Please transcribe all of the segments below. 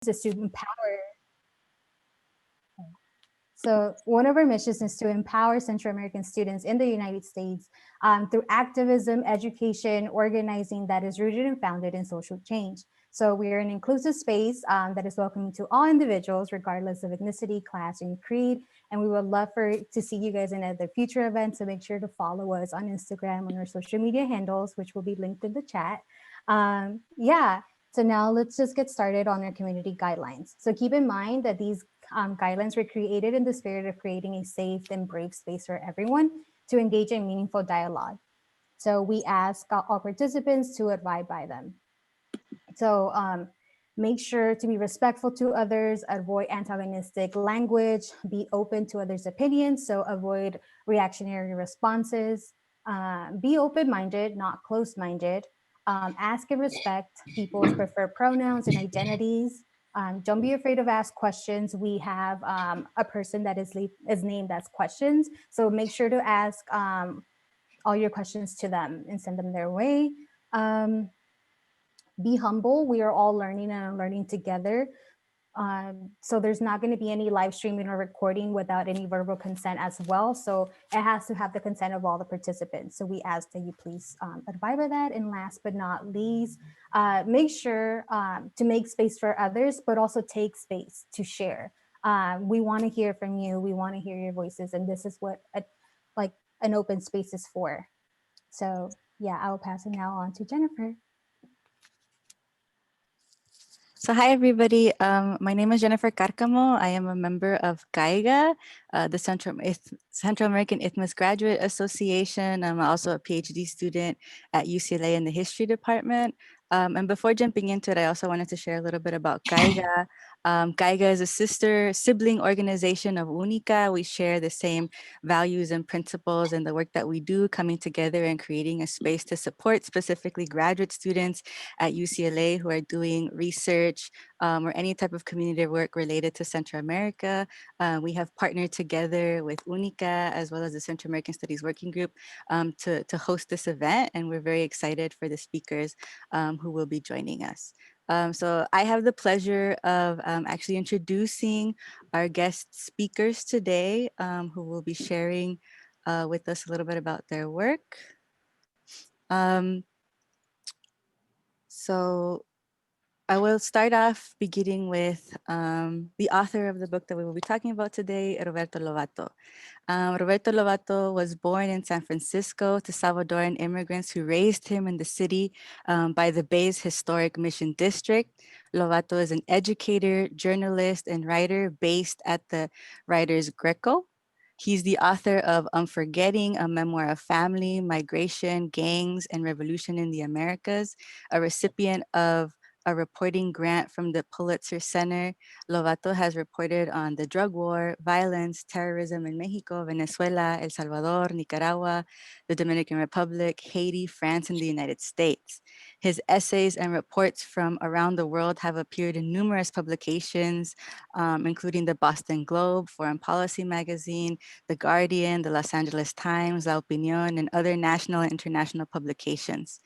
is to empower. So one of our missions is to empower Central American students in the United States through activism, education, organizing that is rooted and founded in social change. So we are an inclusive space that is welcoming to all individuals, regardless of ethnicity, class, and creed. And we would love to see you guys in other future events. So make sure to follow us on Instagram on our social media handles, which will be linked in the chat. Yeah. So now let's just get started on our community guidelines. So keep in mind that these guidelines were created in the spirit of creating a safe and brave space for everyone to engage in meaningful dialogue. So we ask all participants to abide by them. So make sure to be respectful to others, avoid antagonistic language, be open to others' opinions, so avoid reactionary responses, be open-minded, not closed-minded, ask and respect people's preferred pronouns and identities. Don't be afraid of ask questions. We have a person that is named as questions. So make sure to ask all your questions to them and send them their way. Be humble. We are all learning and learning together. So there's not going to be any live streaming or recording without any verbal consent as well. So it has to have the consent of all the participants. So we ask that you please abide by that. And last but not least, make sure to make space for others, but also take space to share. We want to hear from you. We want to hear your voices. And this is what like an open space is for. So yeah, I will pass it now on to Jennifer. So hi, everybody. My name is Jennifer Carcamo. I am a member of CAIGA, the Central American Isthmus Graduate Association. I'm also a PhD student at UCLA in the history department. And before jumping into it, I also wanted to share a little bit about CAIGA. CAIGA is a sibling organization of UNICA. We share the same values and principles and the work that we do, coming together and creating a space to support specifically graduate students at UCLA who are doing research or any type of community work related to Central America. We have partnered together with UNICA as well as the Central American Studies Working Group to host this event, and we're very excited for the speakers who will be joining us. So I have the pleasure of actually introducing our guest speakers today who will be sharing with us a little bit about their work. So I will start off beginning with the author of the book that we will be talking about today, Roberto Lovato. Roberto Lovato was born in San Francisco to Salvadoran immigrants who raised him in the city by the Bay's historic Mission District. Lovato is an educator, journalist, and writer based at the Writers Greco. He's the author of Unforgetting, a memoir of family, migration, gangs, and revolution in the Americas, a recipient of a reporting grant from the Pulitzer Center. Lovato has reported on the drug war, violence, terrorism in Mexico, Venezuela, El Salvador, Nicaragua, the Dominican Republic, Haiti, France, and the United States. His essays and reports from around the world have appeared in numerous publications, including the Boston Globe, Foreign Policy Magazine, The Guardian, the Los Angeles Times, La Opinión, and other national and international publications.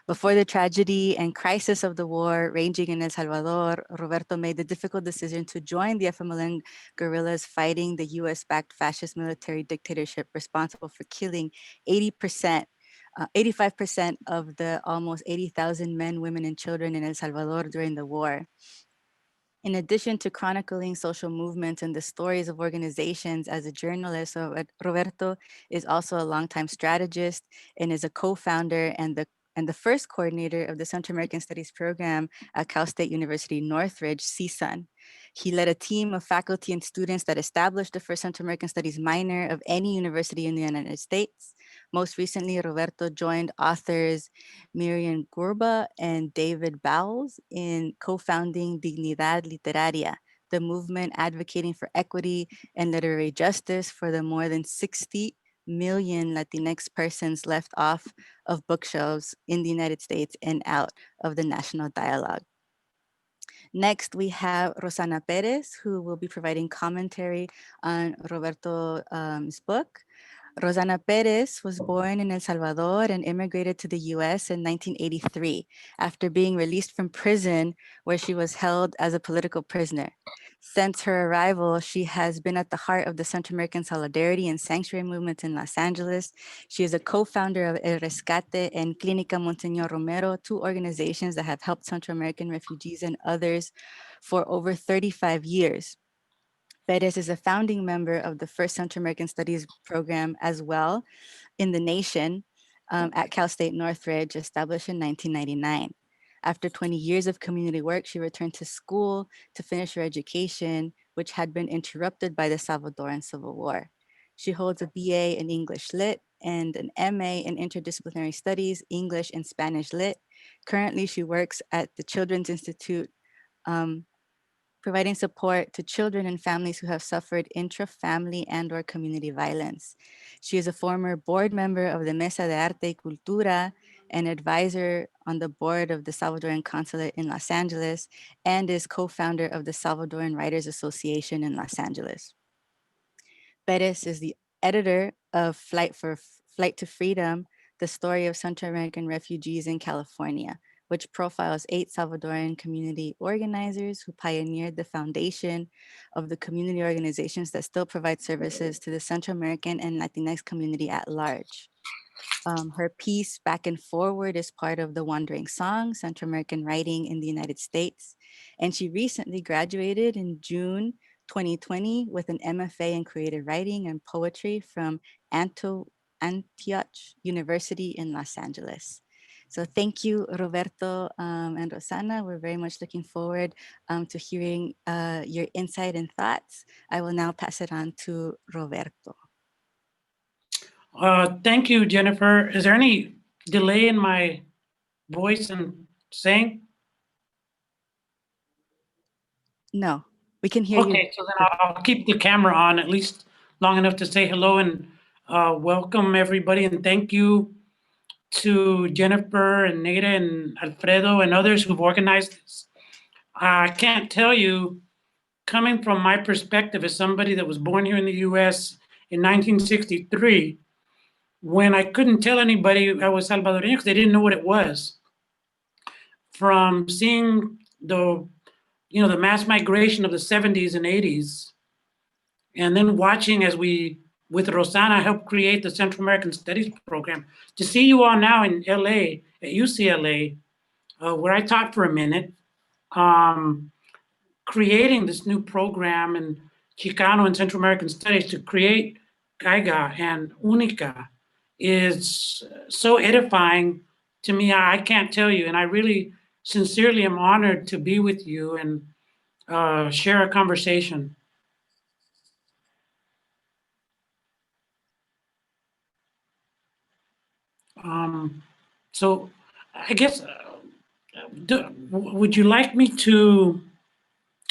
Before the tragedy and crisis of the war raging in El Salvador, Roberto made the difficult decision to join the FMLN guerrillas fighting the US-backed fascist military dictatorship responsible for killing 85% of the almost 80,000 men, women, and children in El Salvador during the war. In addition to chronicling social movements and the stories of organizations as a journalist, Roberto is also a longtime strategist and is a co-founder and the first coordinator of the Central American Studies program at Cal State University Northridge, CSUN. He led a team of faculty and students that established the first Central American Studies minor of any university in the United States. Most recently, Roberto joined authors Miriam Gurba and David Bowles in co-founding Dignidad Literaria, the movement advocating for equity and literary justice for the more than 60 million Latinx persons left off of bookshelves in the United States and out of the national dialogue. Next, we have Rosanna Perez, who will be providing commentary on Roberto's book. Rosanna Perez was born in El Salvador and immigrated to the US in 1983 after being released from prison where she was held as a political prisoner. Since her arrival, she has been at the heart of the Central American Solidarity and Sanctuary movement in Los Angeles. She is a co-founder of El Rescate and Clínica Monseñor Romero, two organizations that have helped Central American refugees and others for over 35 years. Perez is a founding member of the first Central American Studies program as well in the nation at Cal State Northridge, established in 1999. After 20 years of community work, she returned to school to finish her education, which had been interrupted by the Salvadoran Civil War. She holds a BA in English Lit and an MA in Interdisciplinary Studies, English and Spanish Lit. Currently, she works at the Children's Institute, providing support to children and families who have suffered intra-family and/or community violence. She is a former board member of the Mesa de Arte y Cultura, an advisor on the board of the Salvadoran Consulate in Los Angeles, and is co-founder of the Salvadoran Writers Association in Los Angeles. Perez is the editor of Flight to Freedom, the story of Central American refugees in California, which profiles 8 Salvadoran community organizers who pioneered the foundation of the community organizations that still provide services to the Central American and Latinx community at large. Her piece, Back and Forward, is part of the Wandering Song, Central American Writing in the United States. And she recently graduated in June 2020 with an MFA in Creative Writing and Poetry from Antioch University in Los Angeles. So thank you, Roberto and Rosanna. We're very much looking forward to hearing your insight and thoughts. I will now pass it on to Roberto. Thank you, Jennifer. Is there any delay in my voice and saying? No, we can hear you. Okay, so then I'll keep the camera on at least long enough to say hello and welcome everybody, and thank you to Jennifer and Neda and Alfredo and others who've organized this. I can't tell you, coming from my perspective as somebody that was born here in the US in 1963, when I couldn't tell anybody I was Salvadorian because they didn't know what it was, from seeing the mass migration of the 70s and 80s, and then watching as we, with Rosanna, helped create the Central American Studies program, to see you all now in LA, at UCLA, where I taught for a minute, creating this new program in Chicano and Central American Studies to create Caiga and Única is so edifying to me. I can't tell you, and I really sincerely am honored to be with you and share a conversation. So I guess, would you like me to,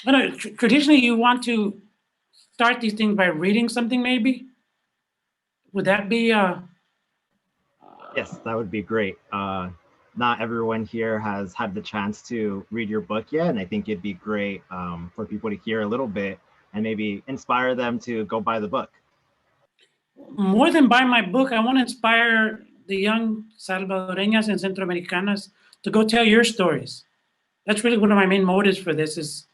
I don't know, traditionally you want to start these things by reading something maybe? Would that be, Yes, that would be great. Not everyone here has had the chance to read your book yet, and I think it'd be great for people to hear a little bit and maybe inspire them to go buy the book. more than buy my book, I want to inspire the young Salvadoreñas and Centroamericanas to go tell your stories. That's really one of my main motives for this is,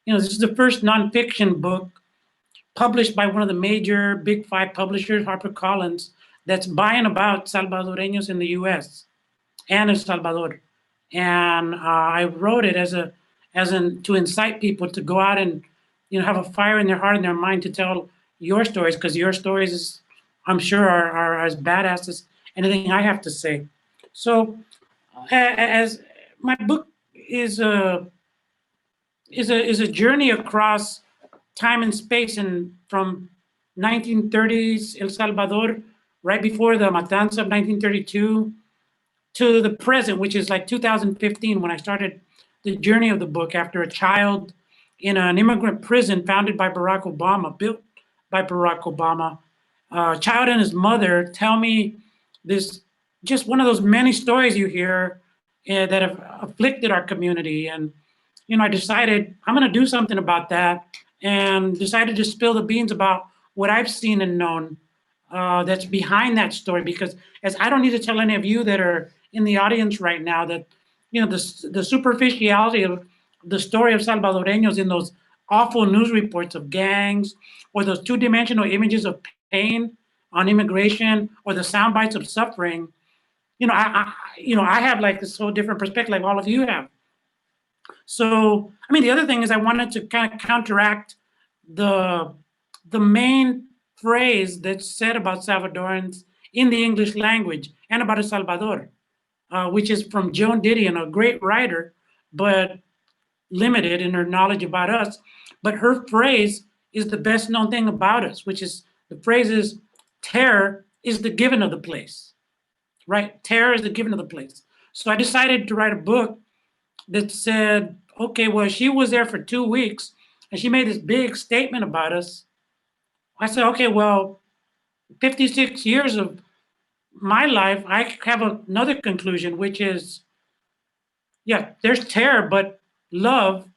this is the first nonfiction book published by one of the major Big 5 publishers, HarperCollins, that's by and about Salvadoreños in the US and El Salvador. And I wrote it to incite people to go out and, have a fire in their heart and their mind to tell your stories, because your stories, I'm sure, are as badass as anything I have to say. So, as my book is a journey across time and space, and from 1930s El Salvador, right before the Matanza of 1932, to the present, which is like 2015, when I started the journey of the book after a child in an immigrant prison founded by Barack Obama, built by Barack Obama. A child and his mother tell me this, just one of those many stories you hear that have afflicted our community. And, I decided I'm going to do something about that, and decided to spill the beans about what I've seen and known that's behind that story. Because as I don't need to tell any of you that are in the audience right now that, you know, the superficiality of the story of Salvadoreños in those awful news reports of gangs, or those two-dimensional images of pain on immigration, or the sound bites of suffering, you know, I have like this whole different perspective, like all of you have. So, I mean, the other thing is I wanted to kind of counteract the main phrase that's said about Salvadorans in the English language and about El Salvador, which is from Joan Didion, a great writer, but limited in her knowledge about us. But her phrase is the best known thing about us, which is the phrase is terror is the given of the place, right? Terror is the given of the place. So I decided to write a book that said, okay, well, she was there for 2 weeks and she made this big statement about us. I said, okay, well, 56 years of my life, I have another conclusion, which is, yeah, there's terror, but love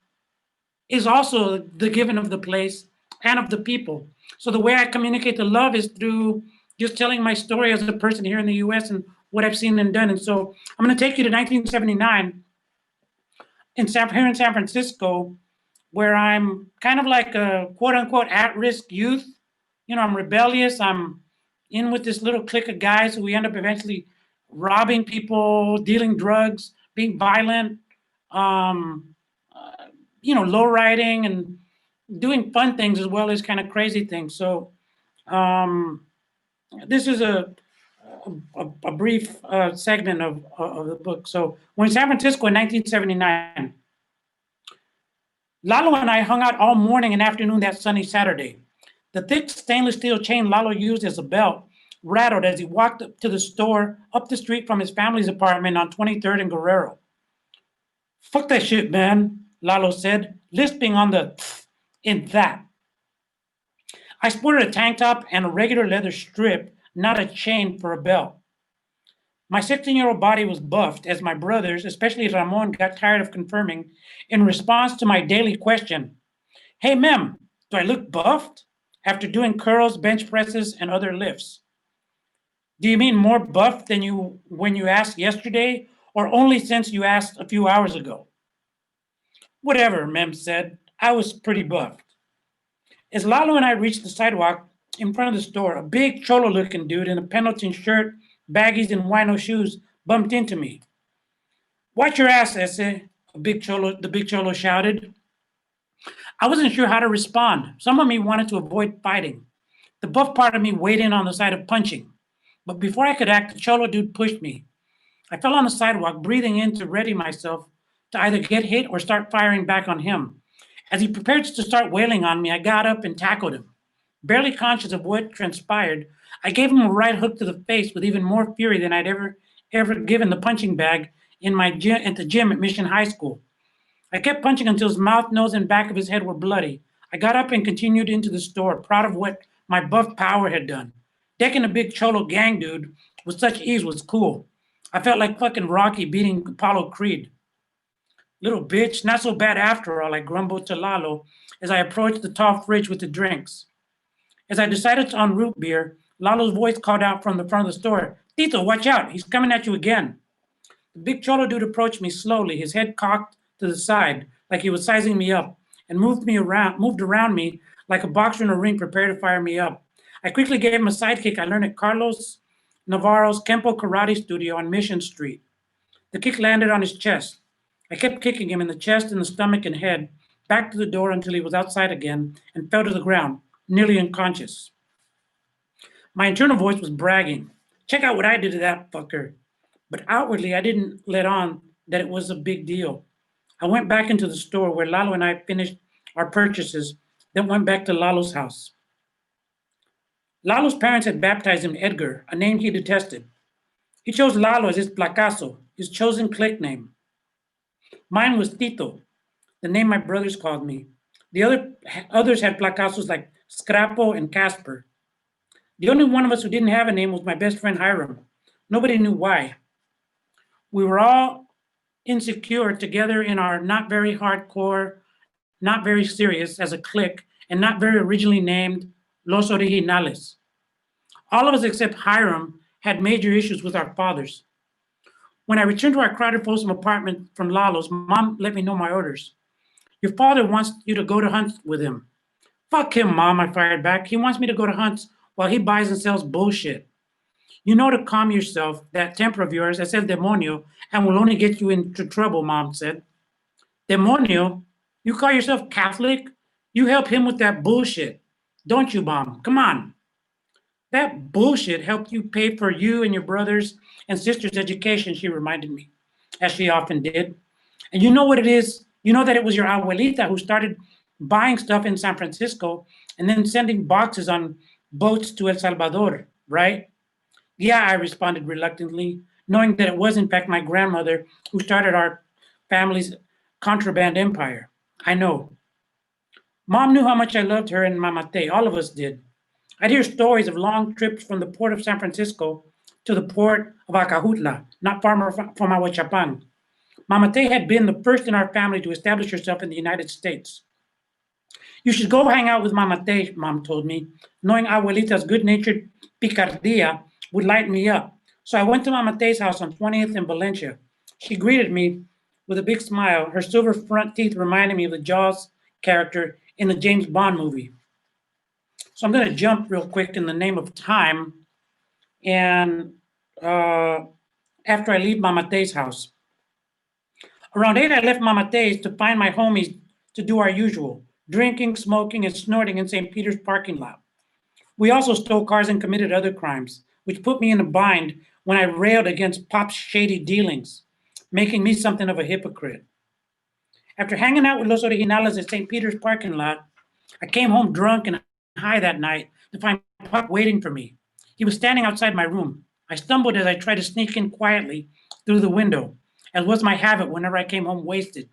is also the given of the place and of the people. So the way I communicate the love is through just telling my story as a person here in the US and what I've seen and done. And so I'm going to take you to 1979 here in San Francisco, where I'm kind of like a quote unquote at-risk youth. You know, I'm rebellious. I'm in with this little clique of guys who we end up eventually robbing people, dealing drugs, being violent, um, uh, you know, low riding and doing fun things as well as kind of crazy things. So um, this is a brief segment of the book. So we're in San Francisco in 1979. Lalo and I hung out all morning and afternoon that sunny Saturday. The thick stainless steel chain Lalo used as a belt rattled as he walked up to the store up the street from his family's apartment on 23rd and Guerrero. Fuck that shit, man, Lalo said, lisping on the in that. I sported a tank top and a regular leather strip, not a chain for a belt. My 16-year-old body was buffed as my brothers, especially Ramon, got tired of confirming in response to my daily question, hey, Mem, do I look buffed? After doing curls, bench presses, and other lifts. Do you mean more buffed than you when you asked yesterday, or only since you asked a few hours ago? Whatever, Mem said. I was pretty buffed. As Lalo and I reached the sidewalk in front of the store, a big cholo-looking dude in a Pendleton shirt, baggies, and wino shoes bumped into me. Watch your ass, Ese, the big cholo shouted. I wasn't sure how to respond. Some of me wanted to avoid fighting. The buff part of me weighed in on the side of punching. But before I could act, the cholo dude pushed me. I fell on the sidewalk, breathing in to ready myself to either get hit or start firing back on him. As he prepared to start wailing on me, I got up and tackled him. Barely conscious of what transpired, I gave him a right hook to the face with even more fury than I'd ever given the punching bag at the gym at Mission High School. I kept punching until his mouth, nose, and back of his head were bloody. I got up and continued into the store, proud of what my buff power had done. Decking a big cholo gang dude with such ease was cool. I felt like fucking Rocky beating Apollo Creed. Little bitch, not so bad after all, I grumbled to Lalo as I approached the tall fridge with the drinks. As I decided to unroot beer, Lalo's voice called out from the front of the store, Tito, watch out, he's coming at you again. The big cholo dude approached me slowly, his head cocked to the side, like he was sizing me up, and moved around me like a boxer in a ring prepared to fire me up. I quickly gave him a sidekick I learned at Carlos Navarro's Kempo Karate Studio on Mission Street. The kick landed on his chest. I kept kicking him in the chest and the stomach and head, back to the door until he was outside again and fell to the ground, nearly unconscious. My internal voice was bragging. Check out what I did to that fucker. But outwardly, I didn't let on that it was a big deal. I went back into the store where Lalo and I finished our purchases, then went back to Lalo's house. Lalo's parents had baptized him Edgar, a name he detested. He chose Lalo as his placazo, his chosen clique name. Mine was Tito, the name my brothers called me. Others had placazos like Scrapo and Casper. The only one of us who didn't have a name was my best friend Hiram. Nobody knew why. We were all insecure together in our not very hardcore, not very serious as a clique, and not very originally named Los Originales. All of us except Hiram had major issues with our fathers. When I returned to our crowded Folsom apartment from Lalo's, Mom let me know my orders. Your father wants you to go to Hunt's with him. Fuck him, Mom, I fired back. He wants me to go to Hunt's while he buys and sells bullshit. You know to calm yourself, that temper of yours, es el demonio, and will only get you into trouble, Mom said. Demonio? You call yourself Catholic? You help him with that bullshit. Don't you, Mom? Come on. That bullshit helped you pay for you and your brothers and sisters' education, she reminded me, as she often did. And you know what it is? You know that it was your abuelita who started buying stuff in San Francisco and then sending boxes on boats to El Salvador, right? Yeah, I responded reluctantly, knowing that it was in fact my grandmother who started our family's contraband empire. I know. Mom knew how much I loved her and Mamate. All of us did. I'd hear stories of long trips from the port of San Francisco to the port of Acajutla, not far from Ahuachapán. Mamate had been the first in our family to establish herself in the United States. You should go hang out with Mamate, Mom told me, knowing Abuelita's good-natured picardia would light me up. So I went to Mamate's house on 20th and Valencia. She greeted me with a big smile, her silver front teeth reminding me of the Jaws character in the James Bond movie. So I'm going to jump real quick in the name of time, and after I leave Mamate's house. Around 8, I left Mamate's to find my homies to do our usual, drinking, smoking, and snorting in St. Peter's parking lot. We also stole cars and committed other crimes, which put me in a bind when I railed against Pop's shady dealings, making me something of a hypocrite. After hanging out with Los Originales at St. Peter's parking lot, I came home drunk and high that night to find Pop waiting for me. He was standing outside my room. I stumbled as I tried to sneak in quietly through the window, as was my habit whenever I came home wasted.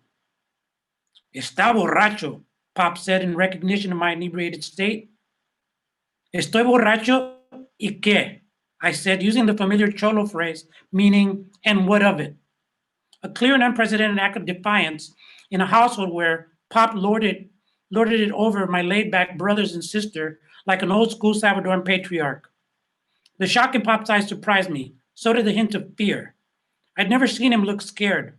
Está borracho, Pop said in recognition of my inebriated state. Estoy borracho y qué? I said, using the familiar Cholo phrase, meaning, and what of it? A clear and unprecedented act of defiance in a household where Pop lorded it over my laid-back brothers and sister like an old-school Salvadoran patriarch. The shock in Pop's eyes surprised me. So did the hint of fear. I'd never seen him look scared.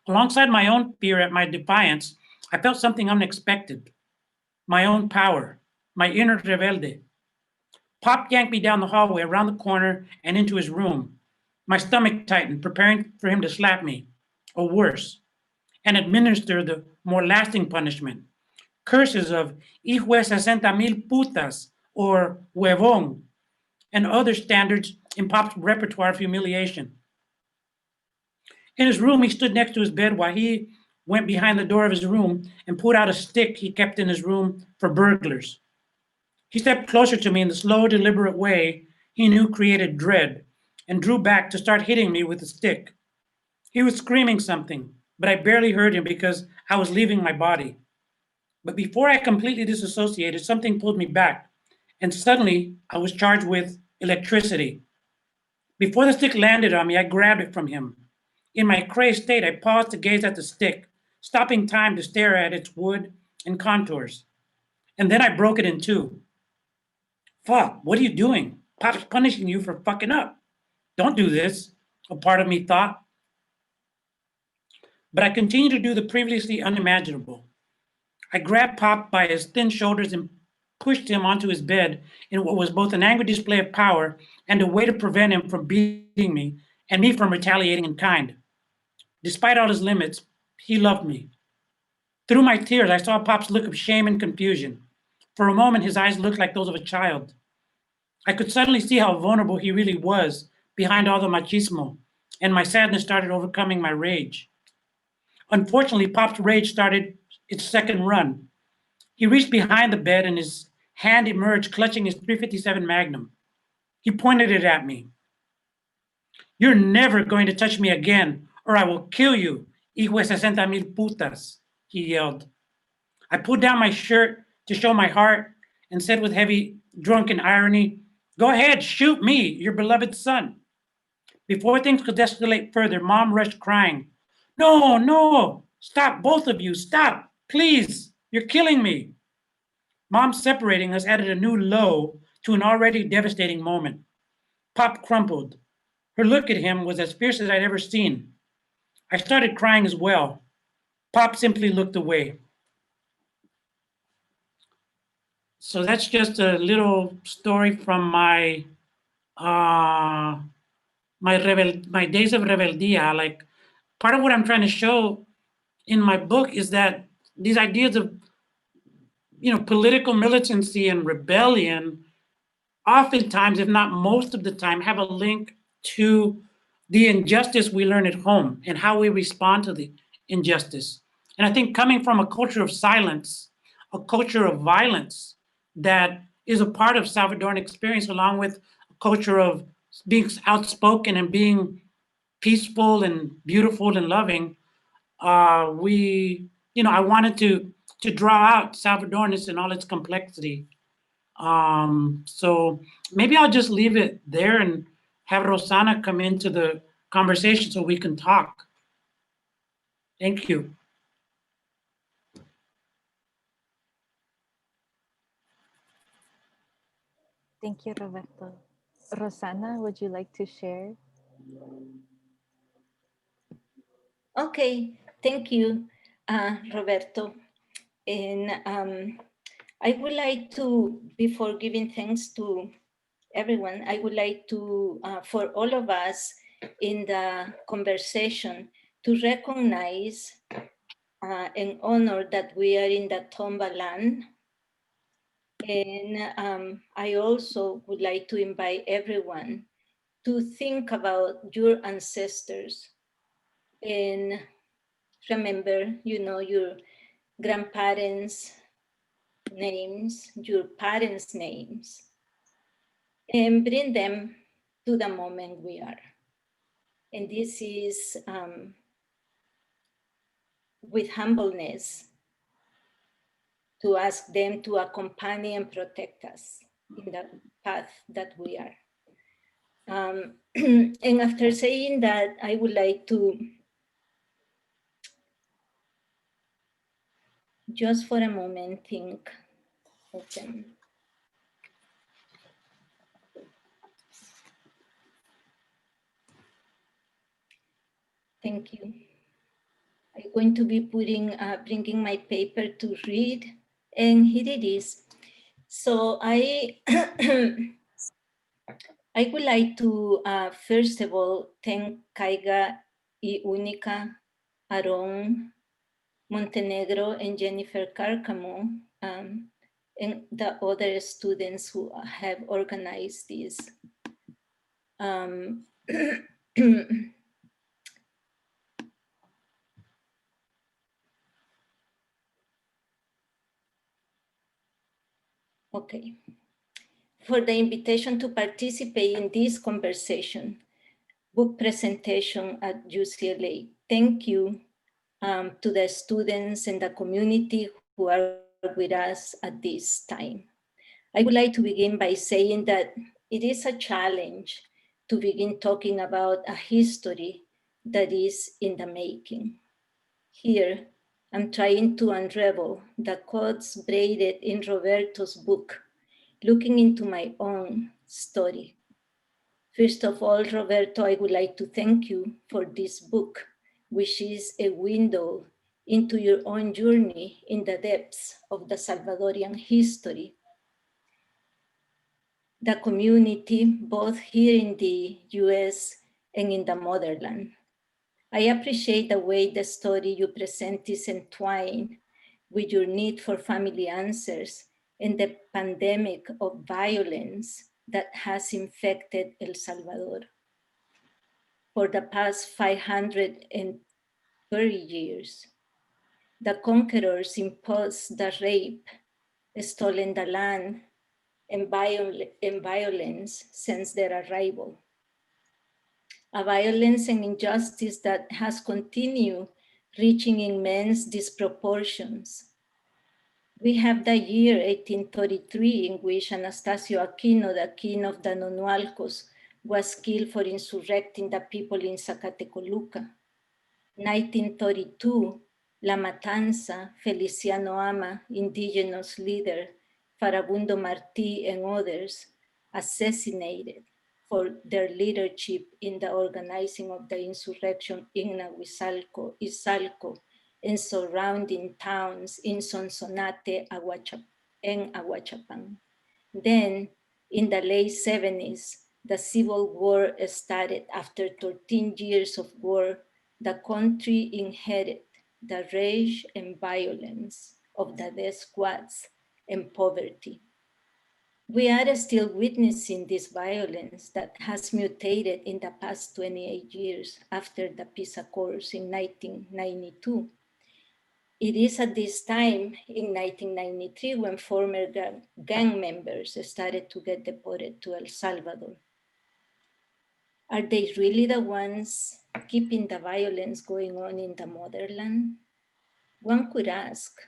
Alongside my own fear at my defiance, I felt something unexpected. My own power, my inner rebelde. Pop yanked me down the hallway, around the corner, and into his room. My stomach tightened, preparing for him to slap me, or worse, and administer the more lasting punishment. Curses of hijo de 60,000 putas, or huevón, and other standards in Pop's repertoire of humiliation. In his room, he stood next to his bed while he went behind the door of his room and pulled out a stick he kept in his room for burglars. He stepped closer to me in the slow, deliberate way he knew created dread and drew back to start hitting me with the stick. He was screaming something, but I barely heard him because I was leaving my body. But before I completely disassociated, something pulled me back, and suddenly I was charged with electricity. Before the stick landed on me, I grabbed it from him. In my crazed state, I paused to gaze at the stick, stopping time to stare at its wood and contours. And then I broke it in two. Fuck, what are you doing? Pop's punishing you for fucking up. Don't do this, a part of me thought. But I continued to do the previously unimaginable. I grabbed Pop by his thin shoulders and pushed him onto his bed in what was both an angry display of power and a way to prevent him from beating me and me from retaliating in kind. Despite all his limits, he loved me. Through my tears, I saw Pop's look of shame and confusion. For a moment, his eyes looked like those of a child. I could suddenly see how vulnerable he really was behind all the machismo, and my sadness started overcoming my rage. Unfortunately, Pop's rage started its second run. He reached behind the bed and his hand emerged clutching his .357 Magnum. He pointed it at me. You're never going to touch me again, or I will kill you, hijo de 60,000 putas, he yelled. I pulled down my shirt to show my heart and said with heavy, drunken irony, go ahead, shoot me, your beloved son. Before things could escalate further, Mom rushed crying, no, no, stop, both of you, stop, please, you're killing me. Mom separating us added a new low to an already devastating moment. Pop crumpled. Her look at him was as fierce as I'd ever seen. I started crying as well. Pop simply looked away. So that's just a little story from my my days of rebeldia. Like, part of what I'm trying to show in my book is that these ideas of, political militancy and rebellion, oftentimes, if not most of the time, have a link to the injustice we learn at home and how we respond to the injustice. And I think coming from a culture of silence, a culture of violence that is a part of Salvadoran experience, along with a culture of being outspoken and being peaceful and beautiful and loving, I wanted to draw out Salvadoranness in all its complexity. So maybe I'll just leave it there and have Rosanna come into the conversation so we can talk. Thank you. Thank you, Roberto. Rosanna, would you like to share? Okay, thank you, Roberto. And I would like to, before giving thanks to everyone, I would like to, for all of us in the conversation, to recognize and honor that we are in the Tomba land. And I also would like to invite everyone to think about your ancestors and remember, your grandparents' names, your parents' names, and bring them to the moment we are. And this is with humbleness to ask them to accompany and protect us in the path that we are. And after saying that, I would like to just for a moment think of them. Thank you. I'm going to be bringing my paper to read, and here it is. So I would like to, first of all, thank Kaiga y Única, Aaron Montenegro, and Jennifer Carcamo, and the other students who have organized this. Okay. For the invitation to participate in this conversation, book presentation at UCLA. Thank you to the students and the community who are with us at this time. I would like to begin by saying that it is a challenge to begin talking about a history that is in the making. Here, I'm trying to unravel the codes braided in Roberto's book, looking into my own story. First of all, Roberto, I would like to thank you for this book, which is a window into your own journey in the depths of the Salvadorian history. The community, both here in the US and in the motherland. I appreciate the way the story you present is entwined with your need for family answers and the pandemic of violence that has infected El Salvador. For the past 530 years, the conquerors imposed the rape, stolen the land, and violence since their arrival. A violence and injustice that has continued reaching immense disproportions. We have the year 1833 in which Anastasio Aquino, the king of the Nonualcos, was killed for insurrecting the people in Zacatecoluca. 1932, La Matanza, Feliciano Ama, indigenous leader, Farabundo Martí, and others assassinated for their leadership in the organizing of the insurrection in Nahuizalco, Izalco, and surrounding towns in Sonsonate and Aguachapán. Then, in the late 70s, the Civil War started. After 13 years of war, the country inherited the rage and violence of the death squads and poverty. We are still witnessing this violence that has mutated in the past 28 years after the peace accords in 1992. It is at this time in 1993 when former gang members started to get deported to El Salvador. Are they really the ones keeping the violence going on in the motherland? One could ask.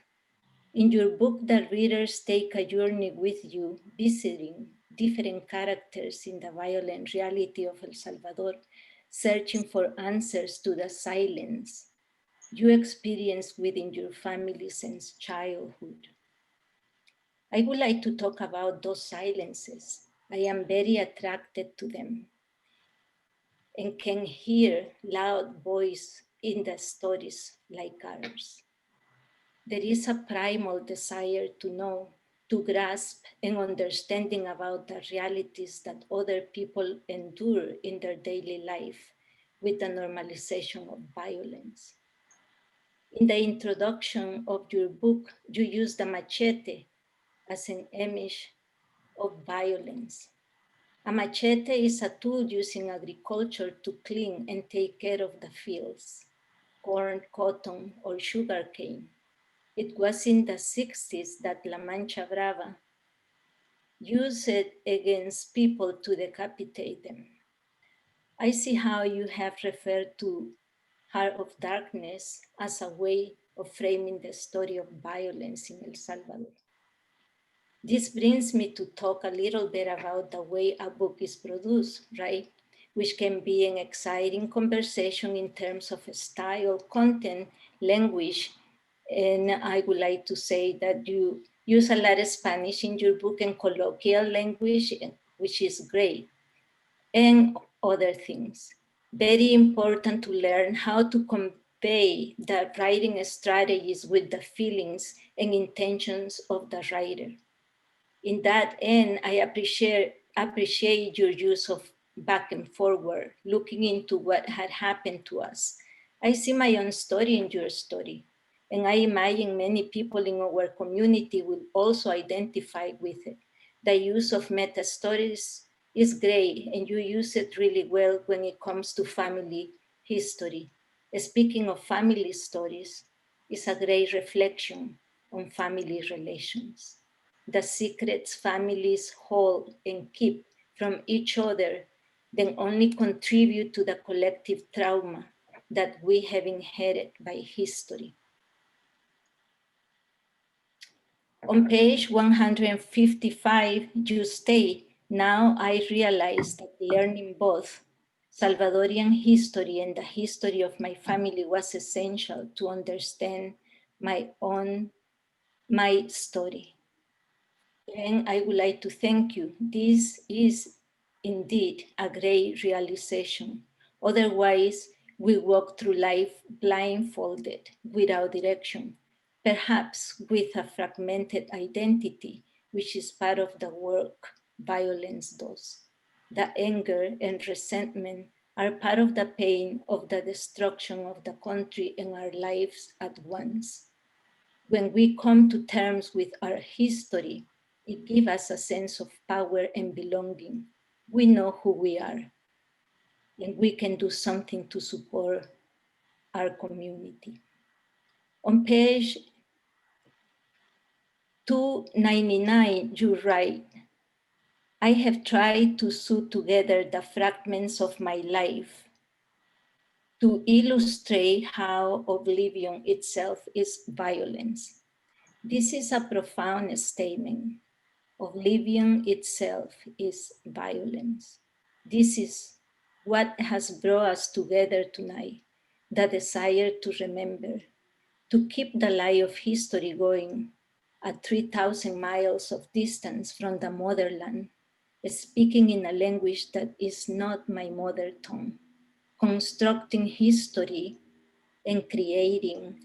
In your book, the readers take a journey with you, visiting different characters in the violent reality of El Salvador, searching for answers to the silence you experience within your family since childhood. I would like to talk about those silences. I am very attracted to them and can hear loud voice in the stories like ours. There is a primal desire to know, to grasp and understanding about the realities that other people endure in their daily life with the normalization of violence. In the introduction of your book, you use the machete as an image of violence. A machete is a tool used in agriculture to clean and take care of the fields, corn, cotton, or sugarcane. It was in the 60s that La Mancha Brava used it against people to decapitate them. I see how you have referred to Heart of Darkness as a way of framing the story of violence in El Salvador. This brings me to talk a little bit about the way a book is produced, right? Which can be an exciting conversation in terms of style, content, language. And I would like to say that you use a lot of Spanish in your book and colloquial language, which is great, and other things. Very important to learn how to convey the writing strategies with the feelings and intentions of the writer. In that end, I appreciate your use of back and forward, looking into what had happened to us. I see my own story in your story, and I imagine many people in our community will also identify with it. The use of meta stories is great, and you use it really well when it comes to family history. Speaking of family stories, is a great reflection on family relations. The secrets families hold and keep from each other then only contribute to the collective trauma that we have inherited by history. On page 155, you state, now I realize that learning both Salvadorian history and the history of my family was essential to understand my story. And I would like to thank you. This is indeed a great realization. Otherwise, we walk through life blindfolded, without direction, perhaps with a fragmented identity, which is part of the work violence does. The anger and resentment are part of the pain of the destruction of the country and our lives at once. When we come to terms with our history, it gives us a sense of power and belonging. We know who we are, and we can do something to support our community. On page 299, you write, I have tried to sew together the fragments of my life to illustrate how oblivion itself is violence. This is a profound statement. Oblivion itself is violence. This is what has brought us together tonight, the desire to remember, to keep the light of history going at 3,000 miles of distance from the motherland, speaking in a language that is not my mother tongue, constructing history and creating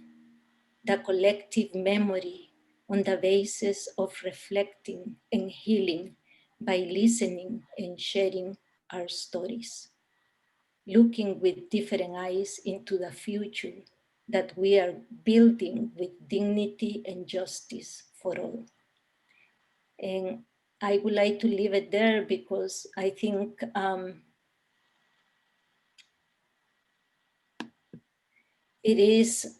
the collective memory on the basis of reflecting and healing by listening and sharing our stories, looking with different eyes into the future that we are building with dignity and justice for all. And I would like to leave it there because I think it is,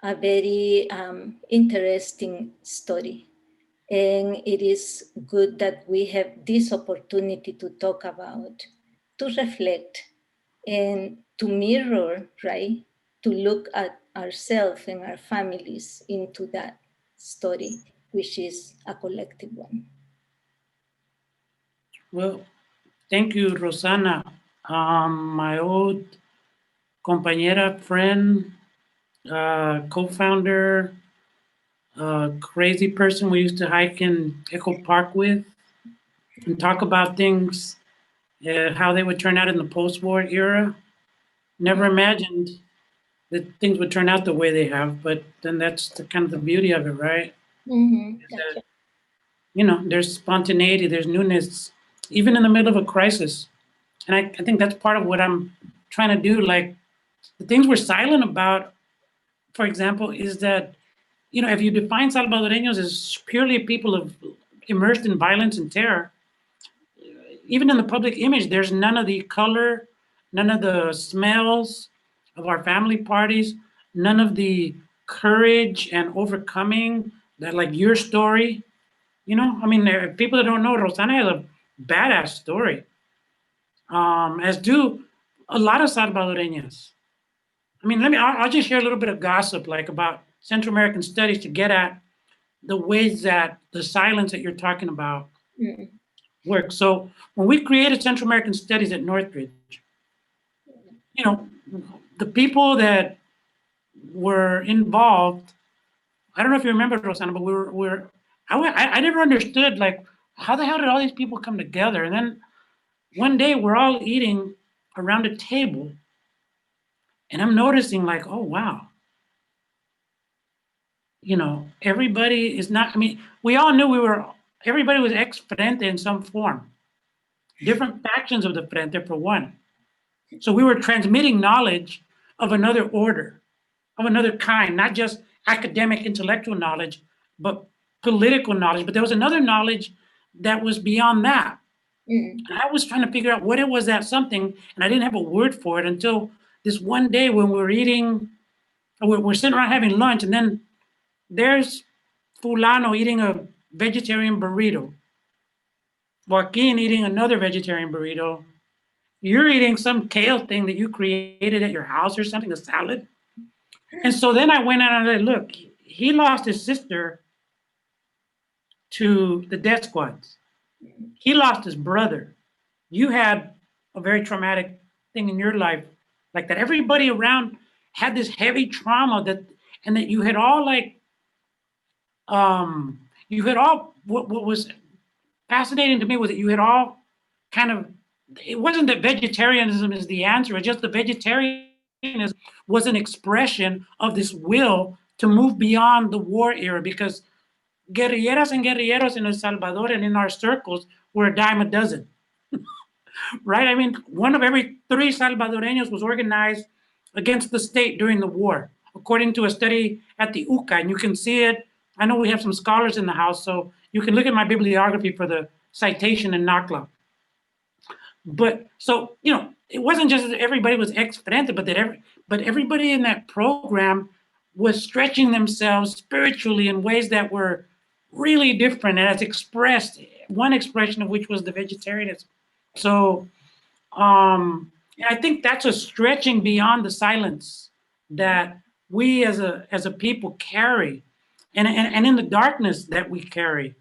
a very interesting story. And it is good that we have this opportunity to talk about, to reflect, and to mirror, right? To look at ourselves and our families into that story, which is a collective one. Well, thank you, Rosanna. My old compañera, friend, co-founder, crazy person we used to hike in Echo Park with and talk about things, how they would turn out in the post-war era. Never imagined that things would turn out the way they have, but then that's the kind of the beauty of it, right? Mm-hmm. That, there's spontaneity, there's newness, even in the middle of a crisis. And I think that's part of what I'm trying to do. Like the things we're silent about, for example, is that, if you define Salvadoreños as purely people of immersed in violence and terror, even in the public image, there's none of the color, none of the smells of our family parties, none of the courage and overcoming that, like your story. People that don't know, Rosanna has a badass story, as do a lot of Salvadoreñas. I'll just share a little bit of gossip, like about Central American studies to get at the ways that the silence that you're talking about works. So when we created Central American Studies at Northridge, the people that were involved, I don't know if you remember, Rosanna, but I never understood, like, how the hell did all these people come together? And then one day we're all eating around a table, and I'm noticing, like, oh, wow. Everybody is not, we all knew everybody was ex-Frente in some form. Different factions of the Frente, for one. So we were transmitting knowledge of another order, of another kind, not just academic, intellectual knowledge, but political knowledge. But there was another knowledge that was beyond that. And I was trying to figure out what it was, that something, and I didn't have a word for it until this one day when we're sitting around having lunch, and then there's Fulano eating a vegetarian burrito, Joaquin eating another vegetarian burrito, you're eating some kale thing that you created at your house or something, a salad. And so then I went out and I said, look, he lost his sister to the death squads. He lost his brother. You had a very traumatic thing in your life like that. Everybody around had this heavy trauma and that you had all what was fascinating to me was that you had all kind of, it wasn't that vegetarianism is the answer, it's just the vegetarianism was an expression of this will to move beyond the war era, because guerrilleras and guerrilleros in El Salvador and in our circles were a dime a dozen, right? One of every 3 Salvadoreños was organized against the state during the war, according to a study at the UCA, and you can see it. I know we have some scholars in the house, so you can look at my bibliography for the citation in NACLA. But so, it wasn't just that everybody was ex-Frente, but everybody in that program was stretching themselves spiritually in ways that were really different, and as expressed, one expression of which was the vegetarianism. So I think that's a stretching beyond the silence that we as a people carry, and in the darkness that we carry.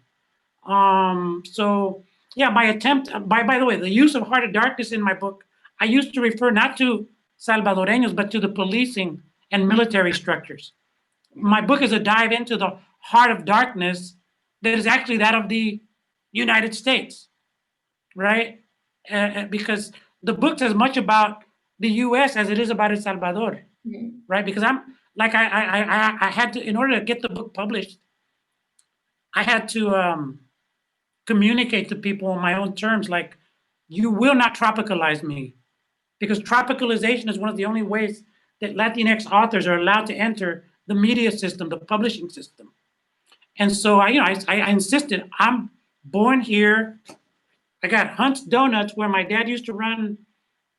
So yeah, my attempt, by the way, the use of Heart of Darkness in my book, I used to refer not to Salvadoreños, but to the policing and military structures. My book is a dive into the heart of darkness that is actually that of the United States, right? Because the book's as much about the U.S. as it is about El Salvador, right? Because I'm like I had to, in order to get the book published, I had to communicate to people on my own terms. Like, you will not tropicalize me, because tropicalization is one of the only ways that Latinx authors are allowed to enter the media system, the publishing system. And so I insisted. I'm born here. I got Hunt's Donuts, where my dad used to run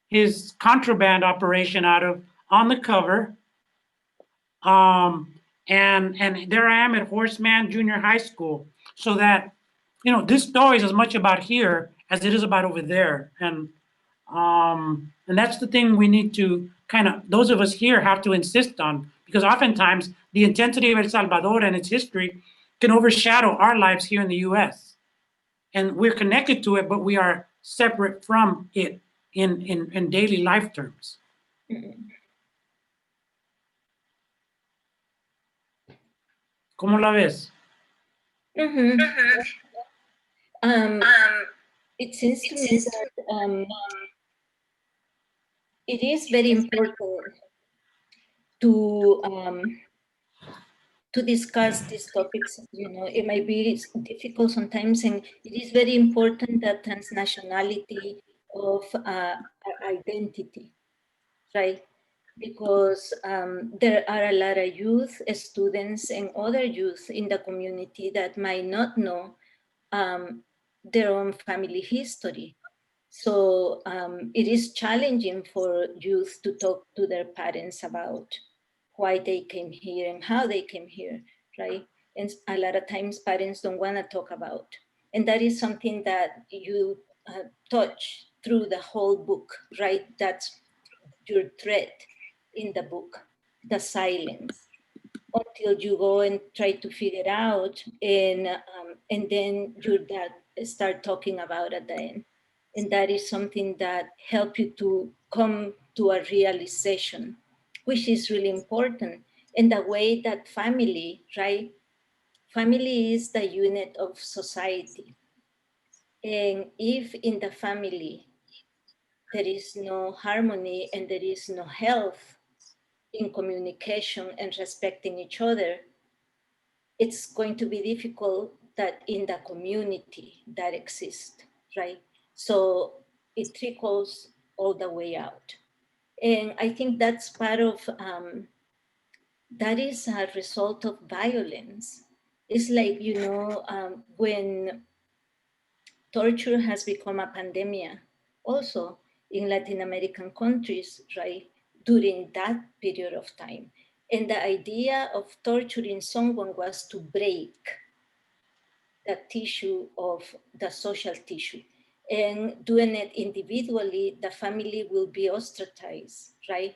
his contraband operation out of, on the cover. And there I am at Horseman Junior High School. So that, this story is as much about here as it is about over there. And that's the thing we need to those of us here have to insist on, because oftentimes the intensity of El Salvador and its history can overshadow our lives here in the US. And we're connected to it, but we are separate from it in daily life terms. ¿Cómo la ves? It seems to me that it is very important to discuss these topics. It might be difficult sometimes, and it is very important that transnationality of identity, right? Because there are a lot of youth, students, and other youth in the community that might not know their own family history. So it is challenging for youth to talk to their parents about why they came here and how they came here, right? And a lot of times parents don't want to talk about. And that is something that you touch through the whole book, right? That's your thread in the book, the silence, until you go and try to figure out, and then your dad start talking about at the end. And that is something that help you to come to a realization, which is really important. And the way that family, right? Family is the unit of society. And if in the family there is no harmony and there is no health in communication and respecting each other, it's going to be difficult that in the community that exists, right? So it trickles all the way out. And I think that's part of, that is a result of violence. It's like, when torture has become a pandemic also in Latin American countries, right? During that period of time. And the idea of torturing someone was to break the tissue of the social tissue. And doing it individually, the family will be ostracized, right?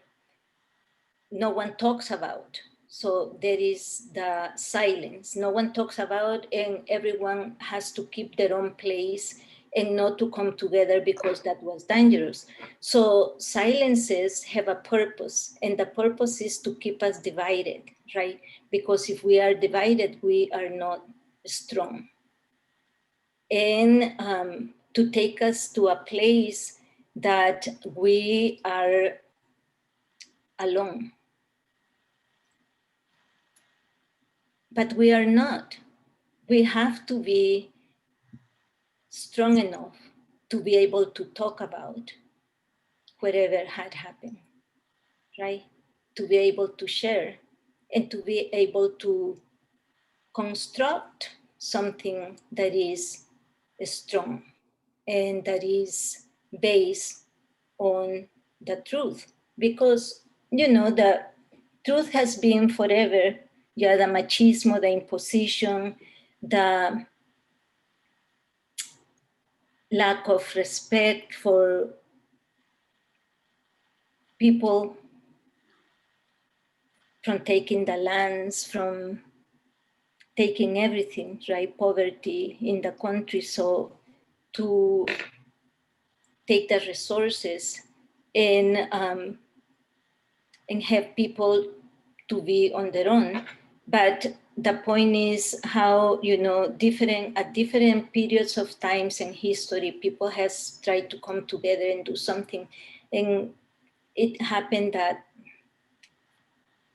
No one talks about. So there is the silence. No one talks about, and everyone has to keep their own place and not to come together because that was dangerous. So silences have a purpose, and the purpose is to keep us divided, right? Because if we are divided, we are not strong. And to take us to a place that we are alone. But we are not. We have to be strong enough to be able to talk about whatever had happened, right? To be able to share and to be able to construct something that is strong and that is based on the truth. Because, the truth has been forever. Yeah, the machismo, the imposition, the lack of respect for people, from taking the lands, from taking everything, right? Poverty in the country. So to take the resources and have people to be on their own. But the point is how, at different periods of times in history, people has tried to come together and do something. And it happened that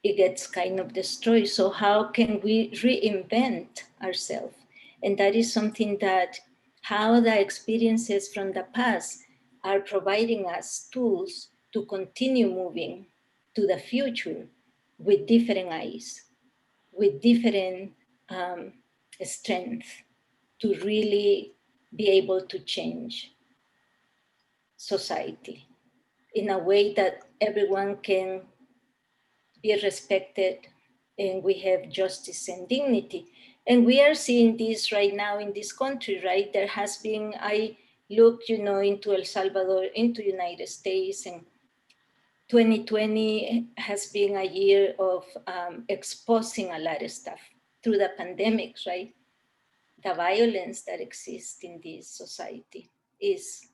it gets kind of destroyed. So how can we reinvent ourselves? And that is something that how the experiences from the past are providing us tools to continue moving to the future with different eyes, with different strength to really be able to change society in a way that everyone can be respected and we have justice and dignity. And we are seeing this right now in this country, right? There has been, I looked, into El Salvador, into United States, and 2020 has been a year of exposing a lot of stuff through the pandemic, right? The violence that exists in this society is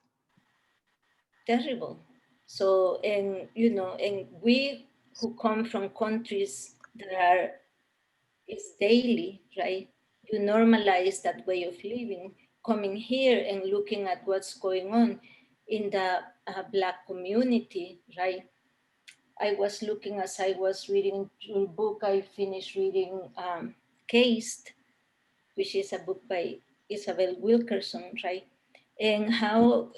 terrible. So, and we who come from countries that are is daily, right? You normalize that way of living, coming here and looking at what's going on in the Black community, right? I was looking as I was reading a book, I finished reading Cased, which is a book by Isabel Wilkerson, right? And how